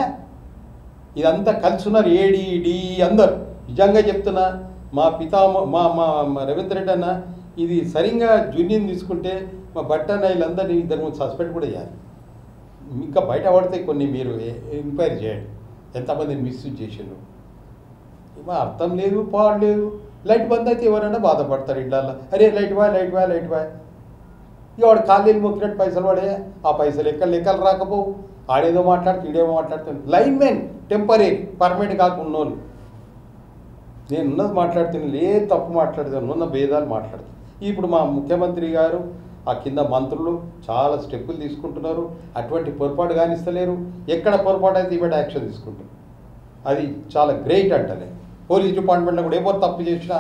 ఇదంతా కలుసున్నారు ఏడి అందరు. నిజంగా చెప్తున్నా, మా మా రేవంత్ రెడ్డి అన్న ఇది సరిగ్గా జూనియన్ తీసుకుంటే మా బట్టన్న వీళ్ళందరినీ ఇద్దరు ముందు సస్పెండ్ కూడా చేయాలి. ఇంకా బయట పడితే కొన్ని మీరు ఎంక్వైరీ చేయండి ఎంతమందిని మిస్యూజ్ చేసిండ్రు. మా అర్థం లేదు, పాడలేదు. లైట్ బంద్ అయితే ఎవరైనా బాధపడతారు ఇంట్లో. అరే లైట్ బాయ్ ఇక వాడు ఖాళీలు మొక్కినట్టు పైసలు పడే, ఆ పైసలు లెక్కలు రాకపోవు. ఆడేదో మాట్లాడుతూ ఈడేమో మాట్లాడుతుంది. లైన్ మెన్ టెంపరీ, పర్మనెంట్ కాకుండా వాళ్ళు. నేను ఉన్నది మాట్లాడుతున్నాను, ఏ తప్పు మాట్లాడుతాను, ఉన్న భేదాలు మాట్లాడుతాను. ఇప్పుడు మా ముఖ్యమంత్రి గారు, ఆ కింద మంత్రులు చాలా స్టెప్పులు తీసుకుంటున్నారు. అటువంటి పొరపాటు కానిస్తలేరు. ఎక్కడ పొరపాటు అయితే ఇవాళ యాక్షన్ తీసుకుంటారు. అది చాలా గ్రేట్ అంటలే. పోలీస్ డిపార్ట్మెంట్లో కూడా ఎవరు తప్పు చేసినా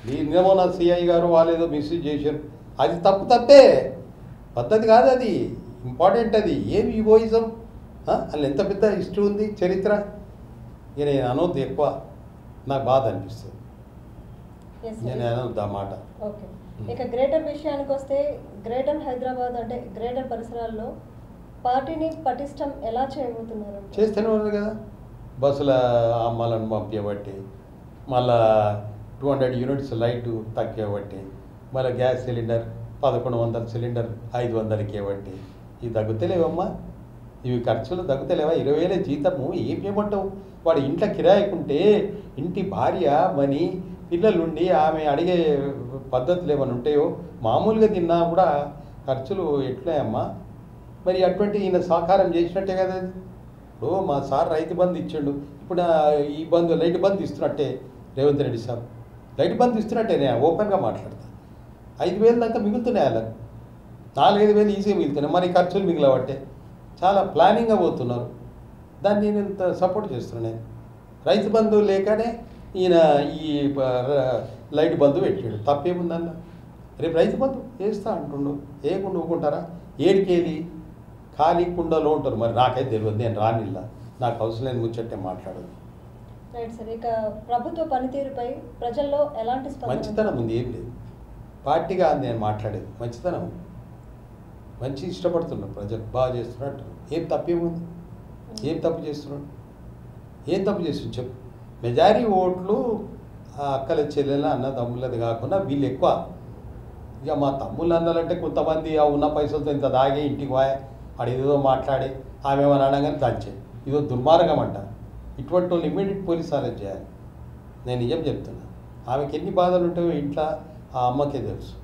నిన్నమో నా సిఐ గారు వాళ్ళేదో మిస్యూజ్ చేశారు, అది తప్పే, పద్ధతి కాదు, అది ఇంపార్టెంట్. అది ఏమి ఈగోయిజం? అందులో ఎంత పెద్ద హిస్టరీ ఉంది చరిత్ర. ఇక నేను అనొద్దు ఎక్కువ, నాకు బాధ అనిపిస్తుంది. నేను అనొద్దు ఆ మాట. ఓకే, ఇక గ్రేటర్ విషయానికి వస్తే గ్రేటర్ హైదరాబాద్ అంటే గ్రేటర్ పరిసరాల్లో పార్టీని పటిష్టం ఎలా చేయబోతున్నారు? చేస్తూనే ఉన్నారు కదా, బస్సుల అమ్మాలను పంపించబట్టి, మళ్ళా 200 యూనిట్స్ లైటు తగ్గబట్టి, మళ్ళీ గ్యాస్ సిలిండర్ 1100 సిలిండర్ 500కి ఇవ్వబట్టి. ఇవి తగ్గుతలేవమ్మా, ఇవి ఖర్చులు తగ్గుతలేవా? 20,000 జీతము ఏం చేయమంటావు? వాడు ఇంట్లో కిరాయికుంటే ఇంటి భార్య మని పిల్లలుండి ఆమె అడిగే పద్ధతులు ఏమైనా ఉంటాయో? మామూలుగా తిన్నా కూడా ఖర్చులు ఎట్లయమ్మా? మరి అటువంటి ఈయన సహకారం చేసినట్టే కదా. ఇప్పుడు మా సార్ రైతు బంధు ఇచ్చాడు, ఇప్పుడు ఈ బంధు లైట్ బంధు ఇస్తున్నట్టే రేవంత్ రెడ్డి సార్. లైట్ బంధు ఇస్తున్నట్టే, నేను ఓపెన్గా మాట్లాడతా. 5,000 దాకా మిగులుతున్నాయి వాళ్ళకి, 4-5,000 ఈజీగా మిగులుతున్నాయి. మరి ఖర్చులు మిగిలబట్టే చాలా ప్లానింగ్గా పోతున్నారు. దాన్ని నేను ఇంత సపోర్ట్ చేస్తున్నాను. నేను రైతు బంధు లేకనే ఈయన ఈ లైట్ బంధు పెట్టాడు, తప్పేముందన్న. రేపు రైతు బంధు వేస్తా అంటుండు, ఏకుండా ఊకుంటారా? ఏడికేది ఖాళీ కుండలో ఉంటారు. మరి నాకైతే తెలియదు, నేను రానిల్లా, నాకు అవసరం లేని ముచ్చట్టే మాట్లాడదు. రైట్ సార్, ఇక ప్రభుత్వ పనితీరుపై ప్రజల్లో ఎలాంటి మంచితనం ఉంది, ఏం లేదు. పార్టీగా నేను మాట్లాడేది మంచితనం, మంచి ఇష్టపడుతున్నాడు, ప్రజలు బాగా చేస్తున్నట్టు. ఏం తప్పేముంది? ఏం తప్పు చేస్తున్నాడు? ఏం తప్పు చేస్తుంది చెప్పు? మెజారిటీ ఓట్లు అక్కల చెల్లెల అన్నదమ్ములది కాకుండా వీళ్ళు ఎక్కువ. ఇక మా తమ్ముళ్ళు అన్నాలంటే కొంతమంది ఆ ఉన్న పైసలతో ఇంత దాగే ఇంటికి పోయా, వాడు ఏదో మాట్లాడి ఆమె ఏమైనా అనగానే దంచే, ఇదో దుర్మార్గం అంట. ఇటువంటి వాళ్ళు ఇమ్మీడియట్ పోలీస్ అరెస్ట్ చేయాలి. నేను నిజం చెప్తున్నా. ఆమెకి ఎన్ని బాధలు ఉంటాయో ఇంట్లో ఆ అమ్మకే తెలుసు.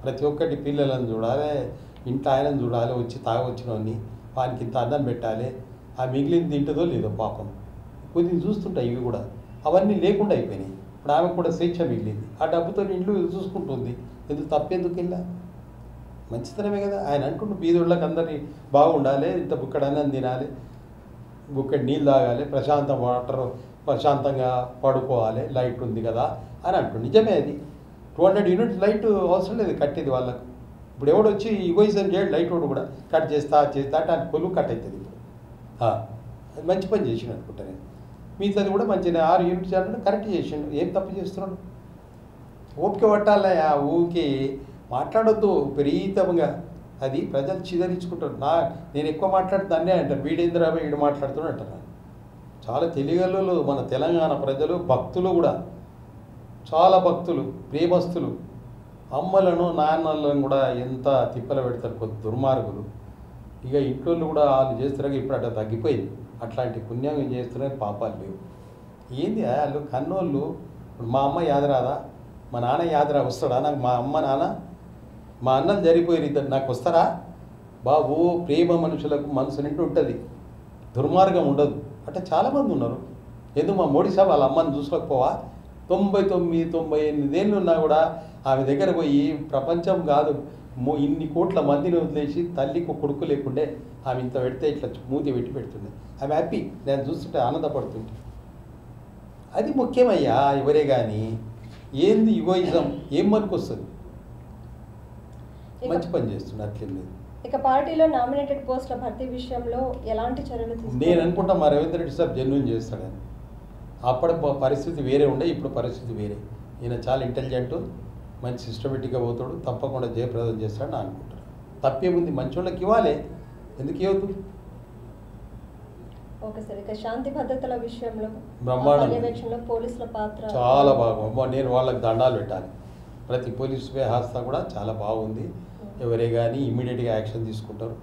ప్రతి ఒక్కటి పిల్లలను చూడాలి, ఇంట్లో ఆయనను చూడాలి, వచ్చి తాగొచ్చినవన్నీ వానికి ఇంత అన్నం పెట్టాలి, ఆ మిగిలింది తింటుందో లేదో పాపం. కొద్దిగా చూస్తుంటాయి ఇవి కూడా, అవన్నీ లేకుండా అయిపోయినాయి. ఇప్పుడు ఆమెకు కూడా స్వేచ్ఛ మిగిలింది, ఆ డబ్బుతో ఇంట్లో చూసుకుంటుంది. ఎందుకు తప్పేందుకు వెళ్ళా? మంచితనమే కదా. ఆయన అంటుండు బీదోళ్ళకి అందరినీ బాగుండాలి, ఇంత బుక్కడు అన్నం తినాలి, బుక్కడి నీళ్ళు తాగాలి, ప్రశాంతం వాటర్, ప్రశాంతంగా పడుకోవాలి, లైట్ ఉంది కదా అని అంటుండు. నిజమే అది. 200 యూనిట్స్ లైట్ అవసరం లేదు కట్టేది వాళ్ళకు. ఇప్పుడు ఎవడు వచ్చి ఇగోయిజం చేయడు, లైట్ వాడు కూడా కట్ చేస్తా అంటే అది కొలువు కట్ అవుతుంది. ఇప్పుడు అది మంచి పని చేసిండు అనుకుంటా నేను. మిగతాది కూడా మంచిగా 6 యూనిట్స్ అంటే కరెక్ట్ చేసిండు. ఏం తప్పు చేస్తున్నాడు? ఓపిక పట్టాలయా, ఊరికి మాట్లాడొద్దు విపరీతంగా. అది ప్రజలు చిదరించుకుంటారు. నేను ఎక్కువ మాట్లాడితే అన్నే అంటారు, వీడేంద్రాబాయ్ వీడు మాట్లాడుతున్నాడు అంటారు. చాలా తెలియగలలు మన తెలంగాణ ప్రజలు, భక్తులు కూడా చాలా భక్తులు, ప్రేమస్తులు. అమ్మలను నాన్నలను కూడా ఎంత తిప్పలు పెడతారు కొద్ది దుర్మార్గులు. ఇక ఇంట్లో కూడా వాళ్ళు చేస్తున్నారు. ఇప్పుడు అట్లా తగ్గిపోయింది. అట్లాంటి పుణ్యం చేస్తున్నారు, పాపాలు లేవు. ఏంది వాళ్ళు కన్నోళ్ళు? ఇప్పుడు మా అమ్మ యాదరాదా, మా నాన్న యాదరా వస్తాడా? నాకు మా అమ్మ నాన్న మా అన్నలు జరిగిపోయారు, ఇద్దరు నాకు వస్తారా? బాబు, ప్రేమ మనుషులకు మనసు నిండి ఉంటుంది, దుర్మార్గం ఉండదు. అంటే చాలామంది ఉన్నారు. ఎందుకు మా మోడీ సాబ్ వాళ్ళ అమ్మని చూసుకోకపోవా? 99-98 ఏళ్ళు ఉన్నా కూడా ఆమె దగ్గర పోయి ప్రపంచం కాదు ఇన్ని కోట్ల మందిని వదిలేసి తల్లికి కొడుకు లేకుండే ఆమె ఇంత పెడితే ఇట్లా మూతి పెట్టి పెడుతుండే. ఆమె హ్యాపీ, నేను చూస్తుంటే ఆనందపడుతుంటే. అది ముఖ్యమయ్యా. ఎవరే కానీ ఏంది ఇగోయిజం, ఏం పనికొస్తుంది? మంచి పని చేస్తుంది, అట్లేం లేదు. ఇక పార్టీలో నామినేటెడ్ పోస్టుల భర్తీ విషయంలో ఎలాంటి చర్యలు తీసుకుంటారు? నేను అనుకుంటా మా రేవంత్ రెడ్డి సాబ్ జెన్యూన్ చేస్తాడని. అప్పుడు పరిస్థితి వేరే ఉండే, ఇప్పుడు పరిస్థితి వేరే. ఈయన చాలా ఇంటెలిజెంట్, మంచి సిస్టమేటిక్గా పోతాడు, తప్పకుండా జయప్రదం చేస్తాడని అనుకుంటాను. తప్పేముంది? మంచి వాళ్ళకి ఇవ్వాలి, ఎందుకు ఇవ్వద్దు? ఓకే సార్, ఇక శాంతి భద్రతల విషయంలో బ్రహ్మాండంగా పోలీసుల పాత్ర చాలా బాగుంది. నేను వాళ్ళకి దండాలు పెట్టాలి. ప్రతి పోలీసు వ్యవస్థ కూడా చాలా బాగుంది. ఎవరే కానీ ఇమీడియట్గా యాక్షన్ తీసుకుంటారు.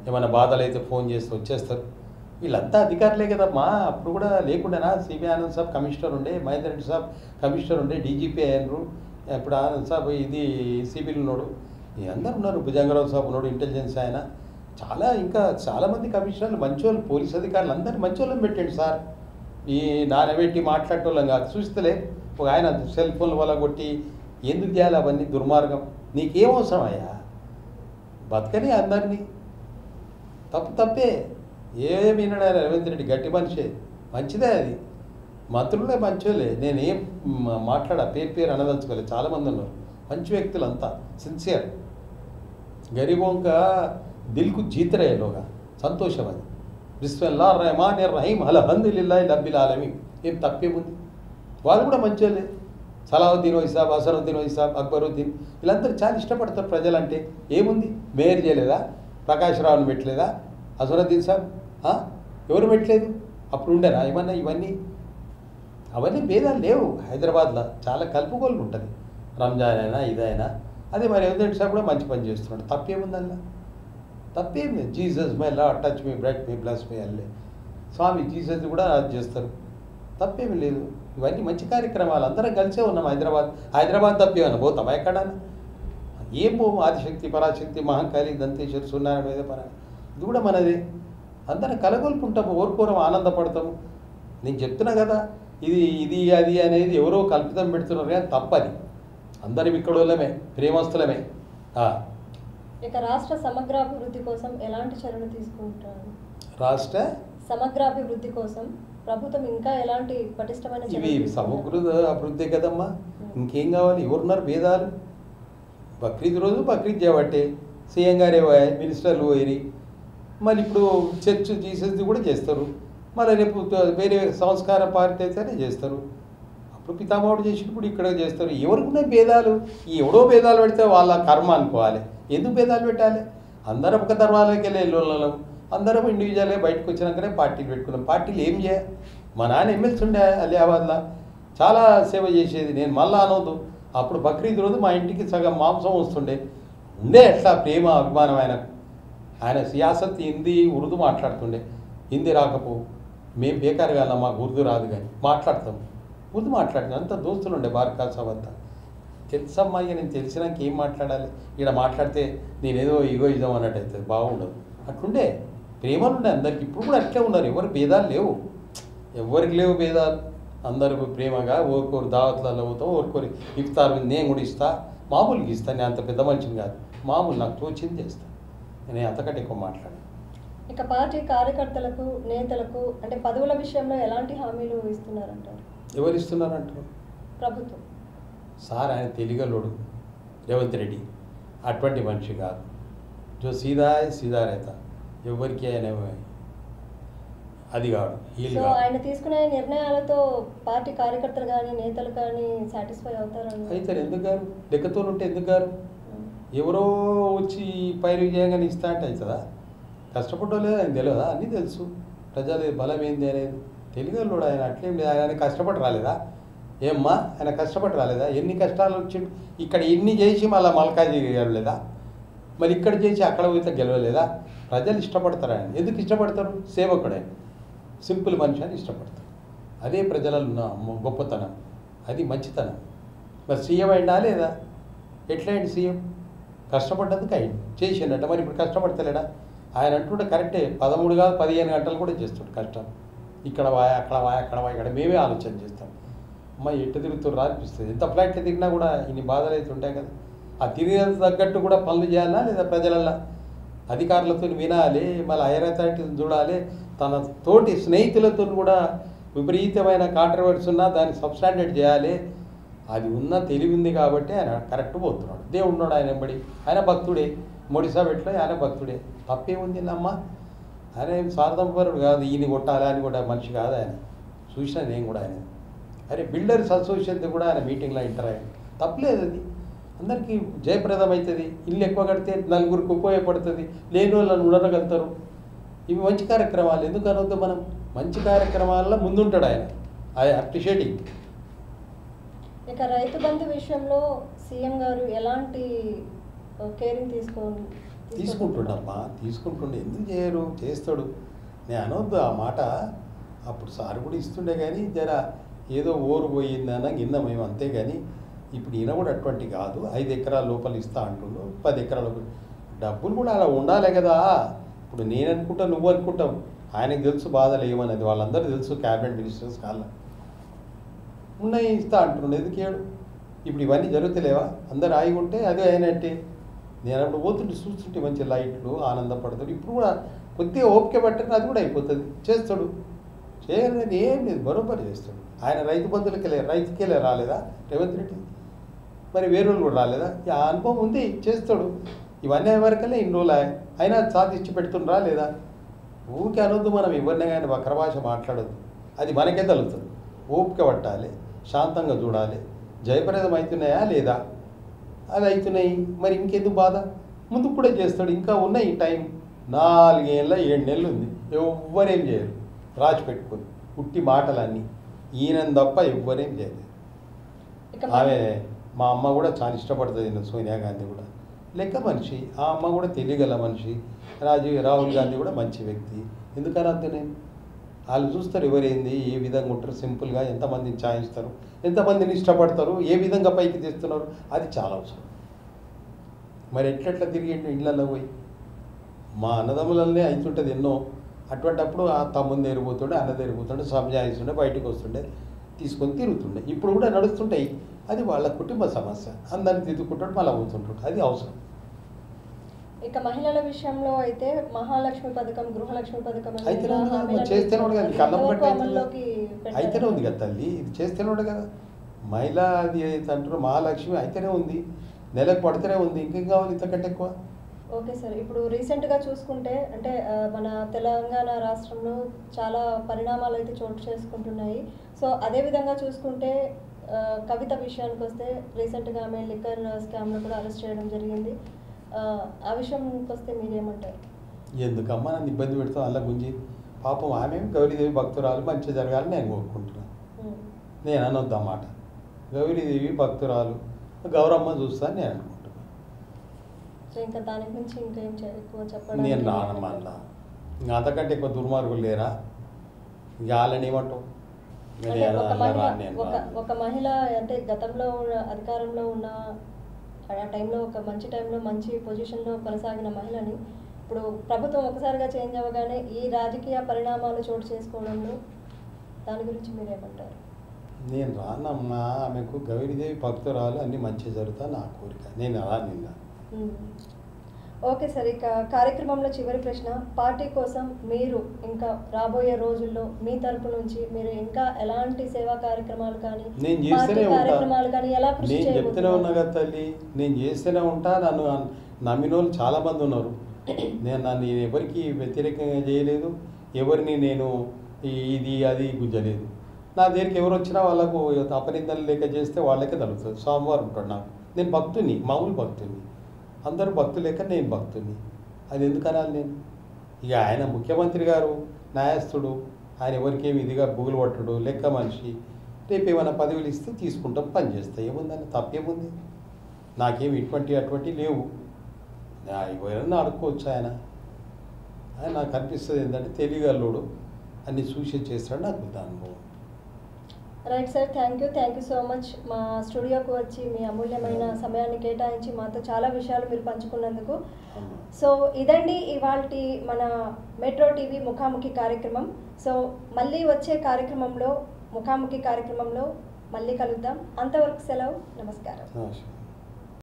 ఏమైనా బాధలు అయితే ఫోన్ చేస్తే వచ్చేస్తారు. వీళ్ళంతా అధికారులే కదమ్మా. అప్పుడు కూడా లేకుండానా? సిబిఐ ఆనంద్ సాబ్ కమిషనర్ ఉండే, మహేందర్ రెడ్డి సాబ్ కమిషనర్ ఉండే, డీజీపీ అయ్యారు. ఇప్పుడు ఆనంద్ సాబ్ ఇది సిబిలు ఉన్నాడు, అందరు ఉన్నారు. భుజంగరావు సాబ్ ఉన్నాడు, ఇంటెలిజెన్స్ ఆయన. ఇంకా చాలామంది కమిషనర్లు మంచోళ్ళు, పోలీస్ అధికారులు అందరినీ మంచోళ్ళని పెట్టండి సార్. ఈ నానబెట్టి మాట్లాడేటోళ్ళం కాదు. చూస్తలే ఒక ఆయన సెల్ ఫోన్ల వల్ల కొట్టి ఎందుకు చేయాలి అవన్నీ? దుర్మార్గం. నీకేం అవసరం అయ్యా? బతకని అందరినీ. తప్పే. ఏమి విన్నాడు ఆయన రేవంత్ రెడ్డి? గట్టి మనిషే, మంచిదే. అది మంత్రులే మంచోళ్ళే. నేనేం పేరు అనదలుచుకోలేదు. చాలామంది ఉన్నారు మంచి వ్యక్తులు, అంతా సిన్సియర్. గరీబోంక దిల్కు జీతరేలోగా సంతోషం. అది బిస్మిల్లాహిర్ రహమానిర్ రహీం అల్హమ్దులిల్లాహి రబ్బిల్ ఆలమీన్. ఏం తప్పేముంది? వాళ్ళు కూడా మంచోళ్ళే. సలావుద్దీన్ వైసాబ్, హసనుద్దీన్ వైసాబ్, అక్బరుద్దీన్ వీళ్ళందరూ చాలా ఇష్టపడతారు ప్రజలంటే. ఏముంది? మేయర్ చేయలేదా? ప్రకాష్ రావుని పెట్టలేదా? హసనుద్దీన్ సాబ్ ఎవరు పెట్టలేదు? అప్పుడు ఉండేనా ఏమన్నా? ఇవన్నీ అవన్నీ భేదాలు లేవు. హైదరాబాద్లో చాలా కలుపుకోలు ఉంటుంది. రంజాన్ అయినా ఇదైనా అదే మరి ఎవరి సాబ్ కూడా మంచి పని చేస్తున్నాడు. తప్పేముందల్లా? తప్పేమి? Jesus my lord touch me bread me bless me అల్లే స్వామి జీసస్ కూడా అది చేస్తారు. తప్పేమి లేదు. ఇవన్నీ మంచి కార్యక్రమాలు. అందరం కలిసే ఉన్నాం. హైదరాబాద్ తప్పేమన్నా పోతామా ఎక్కడన్నా? ఏం పోము. ఆదిశక్తి, పరాశక్తి, మహంకాళి, దంతేశ్వరి, సూర్యనారాయణ, వేద పర ఇది కూడా మనదే. అందరం కలగొల్పుంటాము, ఓర్కోరం, ఆనందపడతాము. నేను చెప్తున్నా కదా, ఇది అది అనేది ఎవరో కల్పితం పెడుతున్నారు కానీ తప్పది. అందరం ఇక్కడ వాళ్ళమే, ప్రేమస్తులమే. ఇక రాష్ట్ర సమగ్రాభివృద్ధి కోసం ఎలాంటి చర్యలు తీసుకుంటారు? రాష్ట్ర సమగ్రాభివృద్ధి కోసం ప్రభుత్వం ఇంకా ఎలాంటి పటిష్టమైన ఇవి సమగ్ర అభివృద్ధి కదమ్మా. ఇంకేం కావాలి? ఎవరున్నారు? భేదాలు. బక్రీద్ రోజు బక్రీద్ చేయబట్టే సీఎం గారే మినిస్టర్లు పోయి మళ్ళీ ఇప్పుడు చర్చ్ జీసస్ది కూడా చేస్తారు. మళ్ళీ రేపు వేరే సంస్కార పార్టీ అయితేనే చేస్తారు. అప్పుడు పితామహుడు చేసినప్పుడు ఇక్కడ చేస్తారు. ఎవరికి భేదాలు? ఎవడో భేదాలు పెడితే వాళ్ళ కర్మ అనుకోవాలి. ఎందుకు భేదాలు పెట్టాలి? అందరం ఒక ధర్మాలకి వెళ్ళి వెళ్ళం. అందరం ఇండివిజువల్గా బయటకు వచ్చినాకనే పార్టీలు పెట్టుకున్నాం. పార్టీలు ఏం చేయాలి? మా నాన్న ఎమ్మెల్సీ ఉండే అలియాబాద్లో, చాలా సేవ చేసేది. నేను మళ్ళా అనవద్దు. అప్పుడు బక్రీద్ రోజు మా ఇంటికి సగం మాంసం వస్తుండే. ఎట్లా ప్రేమ అభిమానం ఆయన సియాసత్ హిందీ ఉర్దూ మాట్లాడుతుండే. హిందీ రాకపో మేము బేకారు కాదా, మాకు ఉర్దూ రాదు కానీ మాట్లాడతాం, ఉర్దూ మాట్లాడుతాం. అంత దోస్తులు ఉండే బార్కా సబ్ అంతా. తెలుసమ్మా, ఇక నేను తెలిసినాక ఏం మాట్లాడాలి? ఇక్కడ మాట్లాడితే నేనేదో ఈగోయిజం అన్నట్టు అవుతుంది, బాగుండదు. అట్లుండే ప్రేమలు ఉండే అందరికి. ఇప్పుడు కూడా అట్లే ఉన్నారు. ఎవరు భేదాలు లేవు, ఎవరికి లేవు భేదాలు. అందరూ ప్రేమగా ఓరుకోరు దావత్లలో పోతాం, ఓరుకోరు ఇఫ్తార్ నేను కూడా ఇస్తా, మామూలుగా ఇస్తాను. నేను అంత పెద్ద మనిషిని కాదు, మామూలు నాకు తోచింది చేస్తాను. నేను అంతకంటే ఎక్కువ మాట్లాడాను. ఇక పార్టీ కార్యకర్తలకు, నేతలకు అంటే పదవుల విషయంలో ఎలాంటి హామీలు ఇస్తున్నారంటారు? ఎవరు ఇస్తున్నారంటారు? ప్రభుత్వం. సార్ ఆయన తెలుగులోడు రేవంత్ రెడ్డి అటువంటి మనిషి కాదు. జో సీదా సీదా రైతా, ఎవరికి ఆయన అది కాదు. సో ఆయన తీసుకునే నిర్ణయాలతో పార్టీ కార్యకర్తలు కానీ నేతలు కానీ సాటిస్ఫై అవుతారు? అవుతారు. ఎందుకు గారు? లెక్కతో ఉంటే ఎందుకు గారు? ఎవరో వచ్చి పైరు విజయంగా ఇస్తా అంటే అవుతుందా? కష్టపడ్డోలేదు ఆయన తెలియదా? అన్నీ తెలుసు. ప్రజలు బలం ఏంది అనేది తెలుగులోడు. ఆయన అట్లేం లేదు. ఆయన కష్టపడి రాలేదా? ఏమ్మా ఆయన కష్టపడి రాలేదా? ఎన్ని కష్టాలు వచ్చిండు. ఇక్కడ ఎన్ని చేసి మళ్ళీ మల్కాజీ గెలవలేదా? మరి ఇక్కడ చేసి అక్కడ పోతే గెలవలేదా? ప్రజలు ఇష్టపడతారు ఆయన. ఎందుకు ఇష్టపడతారు? సేవకుడే, సింపుల్ మనిషి అని ఇష్టపడతారు. అదే ప్రజలలో ఉన్న గొప్పతనం, అది మంచితనం. మరి సీఎం అయినా లేదా? ఎట్లయింది సీఎం? కష్టపడ్డందుకు అయింది, చేసిండట. మరి ఇప్పుడు కష్టపడతలేడా? ఆయన అంటుంటే కరెక్టే, 13 కాదు 15 గంటలు కూడా చేస్తాడు కష్టం. ఇక్కడ వాయ అక్కడ వాయ అక్కడ వాయ ఇక్కడ మేమే ఆలోచన చేస్తాం. అమ్మ ఎట్టు తిరుగుతుర్రా అనిపిస్తుంది. ఎంత ఫ్లైట్లు తిరిగినా కూడా ఇన్ని బాధలు అయితే ఉంటాయి కదా. ఆ తిరిగే తగ్గట్టు కూడా పనులు చేయాలా లేదా? ప్రజలల్లో అధికారులతో వినాలి, మళ్ళీ హైర్ అథారిటీని చూడాలి, తన తోటి స్నేహితులతో కూడా విపరీతమైన కాంట్రవర్సీ ఉన్నా దాన్ని సబ్స్టాండర్డ్ చేయాలి. అది ఉన్న తెలివి ఉంది కాబట్టి ఆయన కరెక్ట్ పోతున్నాడు. దేవుడున్నాడు ఆయన వెంబడి. ఆయన భక్తుడే. మోడీ సాబ్ ఎట్లా ఆయన భక్తుడే. తప్పేముంది అమ్మ? ఆయన ఏం స్వార్థపరుడు కాదు. ఈయన కొట్టాలి అని కూడా మనిషి కాదు ఆయన. చూసినా నేను కూడా ఆయన. అరే బిల్డర్స్ అసోసియేషన్ కూడా ఆయన మీటింగ్లో ఎంటర్ అయ్యాడు. తప్పలేదు. అది అందరికీ జయప్రదం అవుతుంది. ఇల్లు ఎక్కువ కడితే నలుగురికి ఉపయోగపడుతుంది, లేని వాళ్ళని ఉండగలుగుతారు. ఇవి మంచి కార్యక్రమాలు. ఎందుకు అనవద్దు మనం? మంచి కార్యక్రమాల్లో ముందుంటాడు ఆయన. I appreciating. ఇక రైతు బంధు విషయంలో సీఎం గారు ఎలాంటి కేరింగ్ తీసుకుంటుండమ్మా? తీసుకుంటుండే. ఎందుకు చేయరు? చేస్తాడు. నేను అనవద్దు ఆ మాట. అప్పుడు సార్ కూడా ఇస్తుండే కానీ జర ఏదో ఓరు పోయిందన్న కింద మేము, అంతే కానీ ఇప్పుడు ఈయన కూడా అటువంటి కాదు. 5 ఎకరాల లోపల ఇస్తా అంటుండు, 10 ఎకరాల లోపల. డబ్బులు కూడా అలా ఉండాలి కదా. ఇప్పుడు నేను అనుకుంటా, నువ్వు అనుకుంటావు, ఆయనకు తెలుసు బాధలు ఏమనేది. వాళ్ళందరూ తెలుసు, క్యాబినెట్ మినిస్టర్స్ కాళ్ళ ఉన్నాయి ఇస్తా అంటుండే. ఎందుకు ఏడు? ఇప్పుడు ఇవన్నీ జరుగుతలేవా? అందరు ఆగి ఉంటే అదే అయినట్టే. నేను అప్పుడు పోతుంటే చూస్తుంటే మంచి లైట్లు ఆనందపడతాడు. ఇప్పుడు కూడా కొద్దిగా ఓపిక పట్టిన అది కూడా అయిపోతుంది. చేస్తాడు. చేయలేదు ఏం లేదు, బరోబర్ చేస్తాడు. ఆయన రైతు రైతుకెళ్ళే రాలేదా రేవంత్ రెడ్డి? మరి వేరే వాళ్ళు కూడా రాలేదా? ఆ అనుభవం ఉంది, చేస్తాడు. ఇవన్నీ వరకల్లా ఇన్ని రోజులు అయినా సాధించి పెడుతుండ్రా లేదా? ఊరికే అనొద్దు, మనం ఎవరిని కానీ వక్ర భాష మాట్లాడద్దు, అది మనకే తలుతుంది. ఓపిక పట్టాలి, శాంతంగా చూడాలి, జయప్రదం అవుతున్నాయా లేదా, అది అవుతున్నాయి మరి ఇంకెందుకు బాధ, ముందుకు కూడా చేస్తాడు. ఇంకా ఉన్నాయి టైం, 4 ఏళ్ళ 7 నెలలు ఉంది. ఎవ్వరేం చేయరు, రాసి పెట్టుకొని పుట్టి మాటలన్నీ ఈయన తప్ప ఎవ్వరేం చేయలేదు. ఆమె మా అమ్మ కూడా చాలా ఇష్టపడుతుంది సోనియా గాంధీ కూడా, లెక్క మనిషి. ఆ అమ్మ కూడా తెలియగల మనిషి. రాహుల్ గాంధీ కూడా మంచి వ్యక్తి. ఎందుకని అంతే నేను వాళ్ళు చూస్తారు ఎవరేంది, ఏ విధంగా ఉంటారు, సింపుల్గా ఎంతమందిని ఛాయిస్తారు, ఎంతమందిని ఇష్టపడతారు, ఏ విధంగా పైకి తెస్తున్నారు, అది చాలా అవసరం. మరి ఎట్లెట్లా తిరిగి ఇళ్ళల్లో పోయి మా అన్నదమ్ములనే అవుతుంటుంది ఎన్నో. అటువంటిప్పుడు ఆ తమ్ముని ఎరిగిపోతుండే, అన్న ఎరిగిపోతుండే, సంజాయిస్తుండే, బయటకు వస్తుండే, తీసుకొని తిరుగుతుండే. ఇప్పుడు కూడా నడుస్తుంటాయి. అది వాళ్ళ కుటుంబ సమస్య. అందరిని తిరుగుకుంటాడు, మళ్ళీ అవుతుంటాడు, అది అవసరం. ఇక మహిళల విషయంలో అయితే మహాలక్ష్మి పథకం, గృహలక్ష్మి పథకం అయితేనే ఉంది కదా, చేస్తేనే ఉండే కదా, కన్నం బట్టి అయితేనే ఉంది కదా తల్లి, ఇది చేస్తేనే ఉండే కదా. మహిళ అది అంటారు మహాలక్ష్మి అయితేనే ఉంది, నెలకు పడితేనే ఉంది, ఇంకేం కావాలి ఇంతకంటే ఎక్కువ. ఓకే సార్, ఇప్పుడు రీసెంట్గా చూసుకుంటే అంటే మన తెలంగాణ రాష్ట్రంలో చాలా పరిణామాలు అయితే చోటు చేసుకుంటున్నాయి. సో అదేవిధంగా చూసుకుంటే కవిత విషయానికి వస్తే రీసెంట్గా ఆమె లిక్కర్ స్కామ్లో కూడా అరెస్ట్ చేయడం జరిగింది. ఆ విషయంకి వస్తే మీరేమంటారు? ఎందుకమ్మా నన్ను ఇబ్బంది పెడతాం అలా గుంజి, పాపం ఆమె గౌరీదేవి భక్తురాలు, మంచి జరగాలని నేను కోరుకుంటున్నాను. నేను అనొద్దన్నమాట, గౌరీదేవి భక్తురాలు, గౌరమ్మ చూస్తాను నేను అనుకుంటున్నాను. సో ఇంకా దాని గురించి ఇంకా ఏం ఎక్కువ చెప్పడం నేను రానమ్మా అన్న, ఇంకా అంతకంటే ఎక్కువ దుర్మార్గులు లేరా, ఇక వాళ్ళని ఏమంటావు. ఒక మహిళ అంటే గతంలో అధికారంలో ఉన్న ఆ టైంలో ఒక మంచి టైంలో మంచి పొజిషన్లో కొనసాగిన మహిళని ఇప్పుడు ప్రభుత్వం ఒకసారిగా చేంజ్ అవ్వగానే ఈ రాజకీయ పరిణామాలు చోటు చేసుకోవడంలో దాని గురించి మీరేమంటారు? నేను రానమ్మా, ఆమెకు గౌరీదేవి భక్తురాలు అన్నీ మంచి జరుగుతా నా కోరిక, నేను అలా నిన్న. ఓకే సార్, ఇక కార్యక్రమంలో చివరి ప్రశ్న, పార్టీ కోసం మీరు ఇంకా రాబోయే రోజుల్లో మీ తరపు నుంచి మీరు ఇంకా ఎలాంటి సేవా కార్యక్రమాలు కానీ నేను చేస్తూనే కార్యక్రమాలు కానీ ఎలా కృషి నేను చెప్తూనే ఉన్నా కదా తల్లి, నేను చేస్తూనే ఉంటా. నన్ను నమ్మిన వాళ్ళు చాలామంది ఉన్నారు. నన్ను ఎవరికి వ్యతిరేకంగా చేయలేదు, ఎవరిని నేను ఇది అది గుజ్జలేదు. నా దగ్గరికి ఎవరు వచ్చినా వాళ్ళకు అపనిందలు లేక చేస్తే వాళ్ళకే తలుగుతుంది. సోమవారం ఉంటాడు నాకు, నేను భక్తుని, మామూలు భక్తుని, అందరూ భక్తులు లేక నేను భక్తుని, అది ఎందుకు అనాలి నేను. ఇక ఆయన ముఖ్యమంత్రి గారు న్యాయస్థుడు, ఆయన ఎవరికేమి ఇదిగా బుగులు పట్టడు, లెక్క మనిషి. రేపు ఏమైనా పదవులు ఇస్తే తీసుకుంటాం, పని చేస్తాం, ఏముందని తప్పేముంది. నాకేమి అటువంటి లేవు, ఎవరైనా అడుక్కోవచ్చు. ఆయన నాకు అనిపిస్తుంది ఏంటంటే తెలియగలడు, అన్ని చూసి చేస్తాడు, నాకు అనుభవం. Right sir, thank you so much. మా స్టూడియోకి వచ్చి మీ అమూల్యమైన సమయాన్ని కేటాయించి మాతో చాలా విషయాలు మీరు పంచుకున్నందుకు. సో ఇదండి ఇవాల్టి మన మెట్రో టీవీ ముఖాముఖి కార్యక్రమం. సో మళ్ళీ వచ్చే కార్యక్రమంలో ముఖాముఖి కార్యక్రమంలో మళ్ళీ కలుద్దాం. అంతవరకు సెలవు, నమస్కారం.